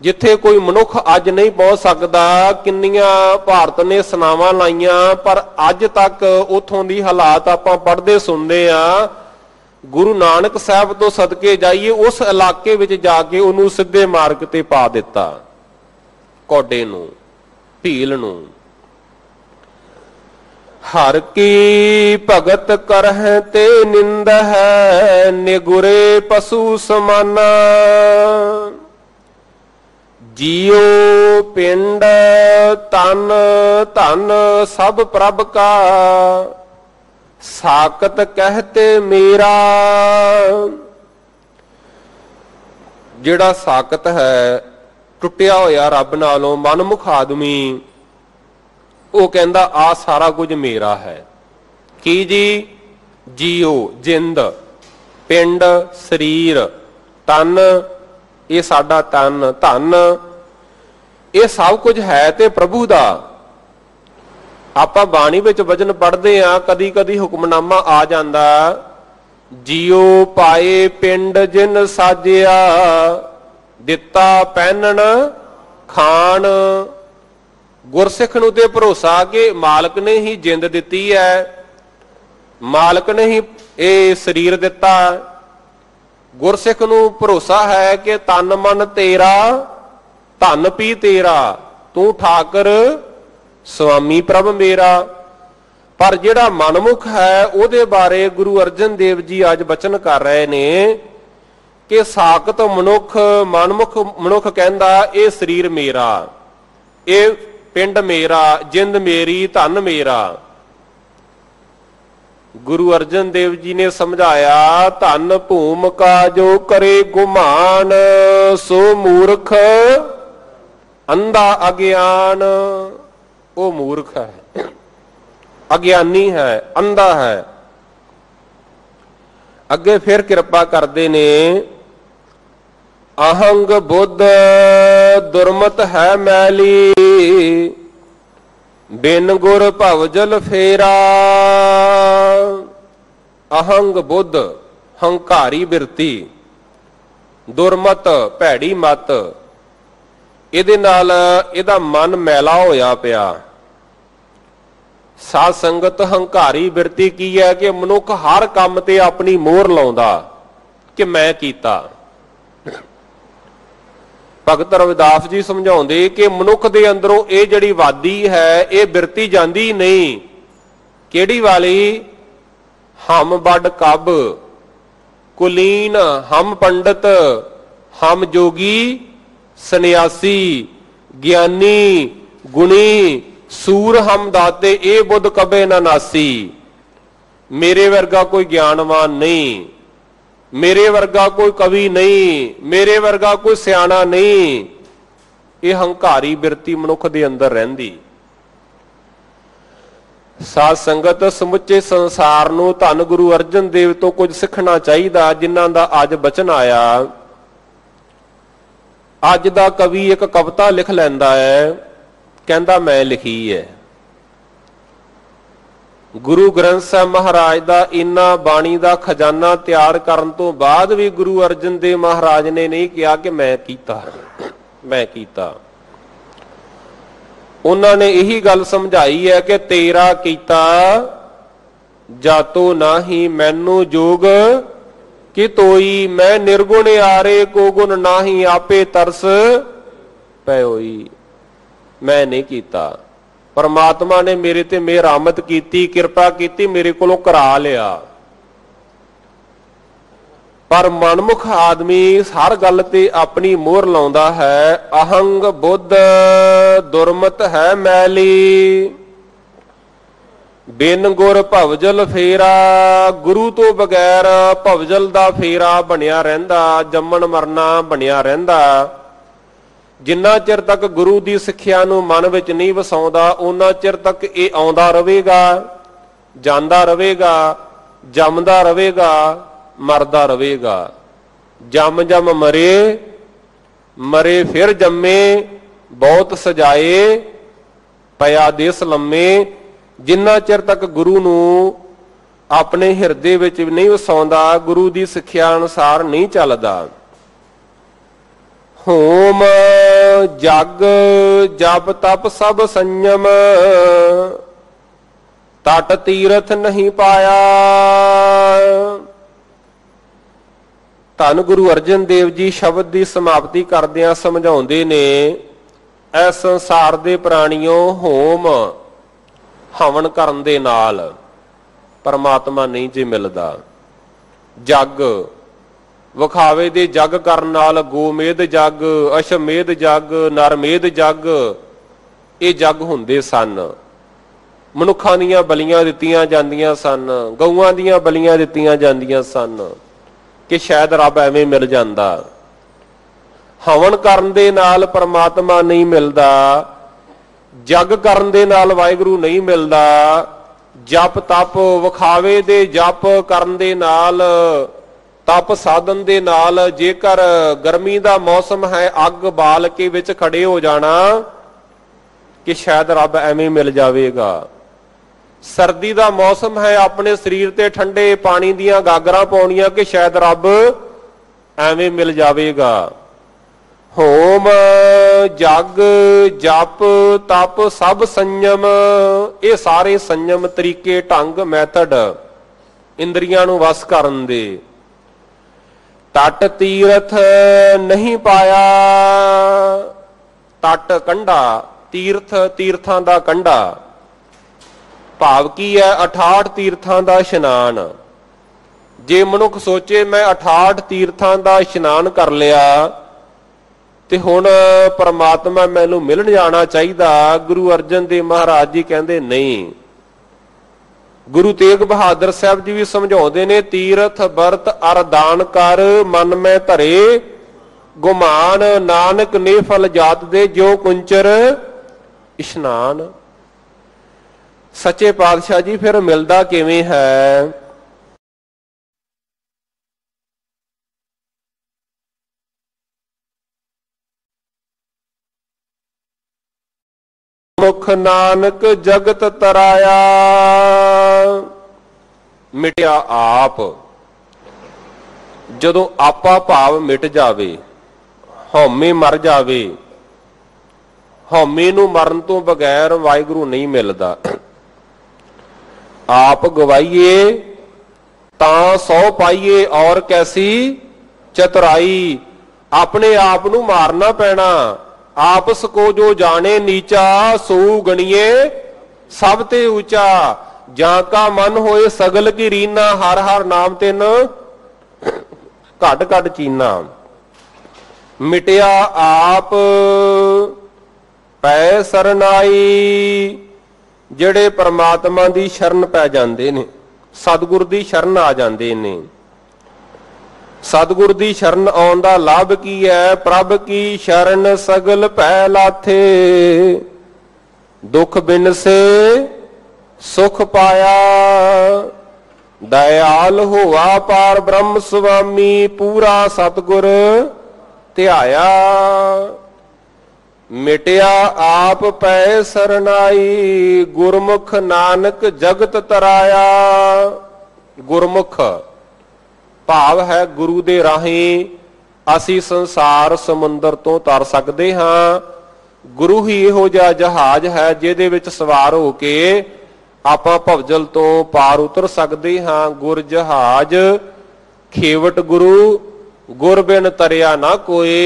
ਜਿੱਥੇ ਕੋਈ ਮਨੁੱਖ ਅੱਜ ਨਹੀਂ ਪਹੁੰਚ ਸਕਦਾ। ਕਿੰਨੀਆਂ ਭਾਰਤ ਨੇ ਸਨਾਵਾਂ ਲਾਈਆਂ, ਪਰ ਅੱਜ ਤੱਕ ਉਥੋਂ ਦੀ ਹਾਲਾਤ ਆਪਾਂ ਪੜ੍ਹਦੇ ਸੁਣਦੇ ਆ। ਗੁਰੂ ਨਾਨਕ ਸਾਹਿਬ ਤੋਂ ਸਦਕੇ ਜਾਈਏ, ਉਸ ਇਲਾਕੇ ਵਿੱਚ ਜਾ ਕੇ ਉਹਨੂੰ ਸਿੱਧੇ ਮਾਰਗ ਤੇ ਪਾ ਦਿੱਤਾ, ਕੌਡੇ ਨੂੰ, ਭੀਲ ਨੂੰ। ਹਰ ਕੀ ਭਗਤ ਕਰਹਿ ਤੇ ਨਿੰਦ ਹੈ, ਨਿਗੁਰੇ ਪਸ਼ੂ ਸਮਾਨਾ। ਜੀਉ ਪਿੰਡ ਤਨ ਧਨ ਸਭ ਪ੍ਰਭ ਕਾ, ਸਾਕਤ ਕਹਤੇ ਮੇਰਾ। ਜਿਹੜਾ ਸਾਕਤ ਹੈ, ਟੁੱਟਿਆ ਹੋਇਆ ਰੱਬ ਨਾਲੋਂ ਮਨਮੁਖ ਆਦਮੀ, ਉਹ ਕਹਿੰਦਾ ਆ ਸਾਰਾ ਕੁਝ ਮੇਰਾ ਹੈ। ਕੀ ਜੀ? ਜੀਓ ਜਿੰਦ, ਪਿੰਡ ਸਰੀਰ, ਤਨ ਇਹ ਸਾਡਾ ਤਨ, ਧਨ ਇਹ ਸਭ ਕੁਝ ਹੈ ਤੇ ਪ੍ਰਭੂ ਦਾ। ਆਪਾਂ ਬਾਣੀ ਵਿੱਚ ਵਚਨ ਪੜ੍ਹਦੇ ਆ, ਕਦੀ ਕਦੀ ਹੁਕਮਨਾਮਾ ਆ ਜਾਂਦਾ, ਜੀਓ ਪਾਏ ਪਿੰਡ ਜਿਨ ਸਾਜਿਆ, ਦਿੱਤਾ ਪਹਿਨਣ ਖਾਣ। ਗੁਰਸਿੱਖ ਨੂੰ ਤੇ ਭਰੋਸਾ ਕਿ ਮਾਲਕ ਨੇ ਹੀ ਜਿੰਦ ਦਿੱਤੀ ਹੈ, ਮਾਲਕ ਨੇ ਹੀ ਇਹ ਸਰੀਰ ਦਿੱਤਾ। ਗੁਰਸਿੱਖ ਨੂੰ ਭਰੋਸਾ ਹੈ ਕਿ ਤਨ ਮਨ ਤੇਰਾ, ਧਨ ਪੀ ਤੇਰਾ, ਤੂੰ ਠਾਕਰ ਸੁਆਮੀ ਪ੍ਰਭ ਮੇਰਾ। ਪਰ ਜਿਹੜਾ ਮਨਮੁਖ ਹੈ ਉਹਦੇ ਬਾਰੇ ਗੁਰੂ ਅਰਜਨ ਦੇਵ ਜੀ ਅੱਜ ਬਚਨ ਕਰ ਰਹੇ ਨੇ ਕਿ ਸਾਕਤ ਮਨੁੱਖ, ਮਨਮੁਖ ਮਨੁੱਖ ਕਹਿੰਦਾ ਇਹ ਸਰੀਰ ਮੇਰਾ, ਇਹ ਪਿੰਡ ਮੇਰਾ, ਜਿੰਦ ਮੇਰੀ, ਧਨ ਮੇਰਾ। ਗੁਰੂ ਅਰਜਨ ਦੇਵ ਜੀ ਨੇ ਸਮਝਾਇਆ, ਧਨ ਭੂਮ ਕਾ ਜੋ ਕਰੇ ਗੁਮਾਨ, ਸੋ ਮੂਰਖ ਅੰਧਾ ਅਗਿਆਨ। ਉਹ ਮੂਰਖ ਹੈ, ਅਗਿਆਨੀ ਹੈ, ਅੰਧਾ ਹੈ। ਅੱਗੇ ਫਿਰ ਕਿਰਪਾ ਕਰਦੇ ਨੇ, ਅਹੰਗ ਬੁੱਧ ਦੁਰਮਤ ਹੈ ਮੈਲੀ, ਬਿਨ ਗੁਰ ਭਵਜਲ ਫੇਰਾ। ਅਹੰਗ ਬੁੱਧ, ਹੰਕਾਰੀ ਬਿਰਤੀ, ਦੁਰਮਤ ਭੈੜੀ ਮਤ, ਇਹਦੇ ਨਾਲ ਇਹਦਾ ਮਨ ਮੈਲਾ ਹੋਇਆ ਪਿਆ। ਸਾਧ ਸੰਗਤ, ਹੰਕਾਰੀ ਬਿਰਤੀ ਕੀ ਹੈ ਕਿ ਮਨੁੱਖ ਹਰ ਕੰਮ ਤੇ ਆਪਣੀ ਮੋਹਰ ਲਾਉਂਦਾ ਕਿ ਮੈਂ ਕੀਤਾ। ਭਗਤ ਰਵਿਦਾਸ ਜੀ ਸਮਝਾਉਂਦੇ ਕਿ ਮਨੁੱਖ ਦੇ ਅੰਦਰੋਂ ਇਹ ਜਿਹੜੀ ਵਾਦੀ ਹੈ, ਇਹ ਬਿਰਤੀ ਜਾਂਦੀ ਨਹੀਂ। ਕਿਹੜੀ ਵਾਲੀ? ਹਮ ਵੱਡ ਕਬ ਕੁਲੀਨ, ਹਮ ਪੰਡਤ, ਹਮ ਜੋਗੀ, ਸੰਨਿਆਸੀ, ਗਿਆਨੀ, ਗੁਣੀ, ਸੂਰ ਹਮ ਦਾਤੇ, ਇਹ ਬੁੱਧ ਕਬੇ ਨਾ ਨਾਸੀ। ਮੇਰੇ ਵਰਗਾ ਕੋਈ ਗਿਆਨਵਾਨ ਨਹੀਂ, ਮੇਰੇ ਵਰਗਾ ਕੋਈ ਕਵੀ ਨਹੀਂ, ਮੇਰੇ ਵਰਗਾ ਕੋਈ ਸਿਆਣਾ ਨਹੀਂ। ਇਹ ਹੰਕਾਰੀ ਬਿਰਤੀ ਮਨੁੱਖ ਦੇ ਅੰਦਰ ਰਹਿੰਦੀ। ਸਾਧ ਸੰਗਤ, ਸਮੁੱਚੇ ਸੰਸਾਰ ਨੂੰ ਧੰਨ ਗੁਰੂ ਅਰਜਨ ਦੇਵ ਤੋਂ ਕੁਝ ਸਿੱਖਣਾ ਚਾਹੀਦਾ, ਜਿਨ੍ਹਾਂ ਦਾ ਅੱਜ ਬਚਨ ਆਇਆ। ਅੱਜ ਦਾ ਕਵੀ ਇੱਕ ਕਵਿਤਾ ਲਿਖ ਲੈਂਦਾ ਹੈ, ਕਹਿੰਦਾ ਮੈਂ ਲਿਖੀ ਹੈ। ਗੁਰੂ ਗ੍ਰੰਥ ਸਾਹਿਬ ਮਹਾਰਾਜ ਦਾ ਇੰਨਾ ਬਾਣੀ ਦਾ ਖਜ਼ਾਨਾ ਤਿਆਰ ਕਰਨ ਤੋਂ ਬਾਅਦ ਵੀ ਗੁਰੂ ਅਰਜਨ ਦੇਵ ਮਹਾਰਾਜ ਨੇ ਨਹੀਂ ਕਿਹਾ ਕਿ ਮੈਂ ਕੀਤਾ, ਮੈਂ ਕੀਤਾ। ਉਹਨਾਂ ਨੇ ਇਹੀ ਗੱਲ ਸਮਝਾਈ ਹੈ ਕਿ ਤੇਰਾ ਕੀਤਾ ਜਾਤੋ ਨਾਹੀ, ਮੈਨੂੰ ਜੋਗ ਕਿ ਤੋਈ। ਮੈਂ ਨਿਰਗੁਣ ਆਰੇ ਕੋ ਗੁਣ ਨਾਹੀ, ਆਪੇ ਤਰਸ ਪਇਓਈ। मैं नहीं कीता। परमात्मा ने मेरे ते मेहरामत कीती, किरपा कीती, मेरे कोलों करा लिया। पर मनमुख आदमी हर गल ते अपनी मोहर लाउंदा है। अहंग बुद्ध दुरमत है मैली, बिन गुर भवजल फेरा। गुरु तो बगैर भवजल दा फेरा बनिया रहिंदा, जम्मण मरना बनिया रहिंदा। जिन्ना चिर तक गुरु की सिक्ख्या नूं मन विच नहीं वसाउंदा, उन्ना चिर तक ये आउंदा रहेगा, जांदा रहेगा, जमदा रहेगा, मरदा रहेगा। जम जम मरे, मरे फिर जम्मे, बहुत सजाए पया देस लम्मे। जिन्ना चिर तक गुरु नूं अपने हिरदे विच नहीं वसाउंदा, गुरु की सिक्ख्या अनुसार नहीं चलदा। होम जग जप तप सब संयम, तट तीरथ नहीं पाया। धन गुरु अर्जन देव जी शब्द की समाप्ति करदियां समझाउंदे ने, इस संसार दे प्राणियों होम हवन करन दे नाल परमात्मा नहीं जे मिलदा। जग विखावे दे जग करन नाल गोमेद जग, अशमेध जग, नरमेध जग, ये जग हुंदे सन। मनुखां दीयां बलियां दित्तियां जांदियां सन, गऊआं दीयां बलियां दित्तियां जांदियां सन कि शायद रब एवें मिल जांदा। हवन करन दे नाल परमात्मा नहीं मिलदा, जग करन दे नाल वाहिगुरू नहीं मिलदा। जप तप विखावे दे जप करन दे नाल, तप साधन दे नाल, जेकर गर्मी दा मौसम है अग बाल के विच खड़े हो जाना कि शायद रब एवें मिल जावेगा। सर्दी दा मौसम है अपने शरीर ते ठंडे पानी दियां गागरां पाउणियां कि शायद रब एवें मिल जावेगा। होम जग जप तप सब संयम, ये सारे संयम तरीके ढंग मैथड इंद्रियां नूं वस करन दे। तट तीरथ नहीं पाया, तट कंढा, तीर्थ तीर्थां दा कंढा, भाव की है 68 तीर्थां दा इशनान। जे मनुख सोचे मैं 68 तीर्थां दा इशनान कर लिया ते हुण परमात्मा मैनूं मिलण जाना चाहिदा, गुरु अर्जन देव महाराज जी कहंदे नहीं। गुरु तेग बहादुर साहब जी भी समझाउंदे ने, तीरथ बरत अर दान कर, मन में धरे गुमान। नानक ने फल जात दे जो कुंचर इशनान। सच्चे पातशाह जी फिर मिलदा किवें है? मुख नानक जगत तराया, मिटिया आप। जदों आपा भाव मिट जावे, हौमे मर जावे, हौमे नूं मरन तो बगैर वाहिगुरू नहीं मिलदा। आप गवाइए तां सौ पाइए और कैसी चतुराई। अपने आप नूं मारना पैना। आपस को जो जाने नीचा, सो गणिए सब ते ऊंचा। जाका मन होए सगल की रीना, हर हर नाम तिन घट घट चीना। मिटिया आप पै सरनाई, ਜਿਹੜੇ परमात्मा ਦੀ शरण पै ਜਾਂਦੇ ਨੇ, सतगुर ਦੀ शरण आ ਜਾਂਦੇ ਨੇ। सतगुर ਦੀ शरण आउਣ ਦਾ ਲਾਭ ਕੀ ਹੈ? ਪ੍ਰਭ ਕੀ शरण सगल पै लाथे, दुख बिन से सुख पाया। दयाल होवा पार ब्रह्म स्वामी, पूरा सतगुर ध्याया। मिटिया आप पै सरनाई, गुरमुख नानक जगत तराया। गुरमुख भाव है गुरु दे राही असी संसार समुंदर तो तर सकते हाँ। गुरु ही इहो जिहा जहाज है जिहदे विच सवार हो के आपां भवजल तो पार उतर सकते हाँ। गुर जहाज खेवट गुरु, गुर बिन तरिया ना कोई।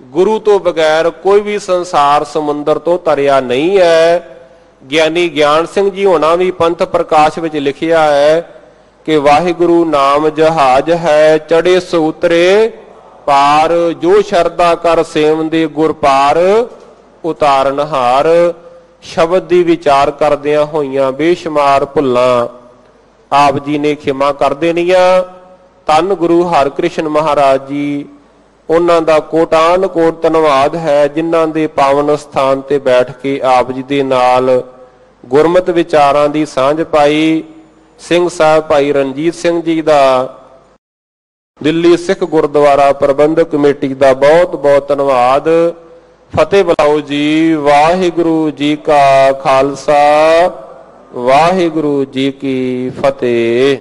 ਗੁਰੂ ਤੋਂ ਬਗੈਰ ਕੋਈ ਵੀ ਸੰਸਾਰ ਸਮੁੰਦਰ ਤੋਂ ਤਰਿਆ ਨਹੀਂ ਹੈ। ਗਿਆਨੀ ਗਿਆਨ ਸਿੰਘ ਜੀ ਹੋਣਾ ਵੀ ਪੰਥ ਪ੍ਰਕਾਸ਼ ਵਿੱਚ ਲਿਖਿਆ ਹੈ ਕਿ ਵਾਹਿਗੁਰੂ ਨਾਮ ਜਹਾਜ਼ ਹੈ, ਚੜੇ ਸੋ ਉਤਰੇ ਪਾਰ, ਜੋ ਸ਼ਰਧਾ ਕਰ ਸੇਵੰਦੇ ਗੁਰ ਪਾਰ ਉਤਾਰਨਹਾਰ। ਸ਼ਬਦ ਦੀ ਵਿਚਾਰ ਕਰਦਿਆਂ ਹੋਈਆਂ ਬੇਸ਼ੁਮਾਰ ਭੁੱਲਾਂ ਆਪ ਜੀ ਨੇ ਖਿਮਾ ਕਰ ਦੇਣੀਆਂ। ਧੰਨ ਗੁਰੂ ਹਰਿਕ੍ਰਿਸ਼ਨ ਮਹਾਰਾਜ ਜੀ, ਉਹਨਾਂ ਦਾ ਕੋਟਾਨ ਕੋਟ ਧੰਨਵਾਦ ਹੈ ਜਿਨ੍ਹਾਂ ਦੇ ਪਾਵਨ ਸਥਾਨ ਤੇ ਬੈਠ ਕੇ ਆਪ ਜੀ ਦੇ ਨਾਲ ਗੁਰਮਤ ਵਿਚਾਰਾਂ ਦੀ ਸਾਂਝ ਪਾਈ। ਸਿੰਘ ਸਾਹਿਬ ਭਾਈ ਰਣਜੀਤ ਸਿੰਘ ਜੀ ਦਾ, ਦਿੱਲੀ ਸਿੱਖ ਗੁਰਦੁਆਰਾ ਪ੍ਰਬੰਧਕ ਕਮੇਟੀ ਦਾ ਬਹੁਤ ਬਹੁਤ ਧੰਨਵਾਦ। ਫਤਿਹ ਬੁਲਾਓ ਜੀ। ਵਾਹਿਗੁਰੂ ਜੀ ਕਾ ਖਾਲਸਾ, ਵਾਹਿਗੁਰੂ ਜੀ ਕੀ ਫਤਿਹ।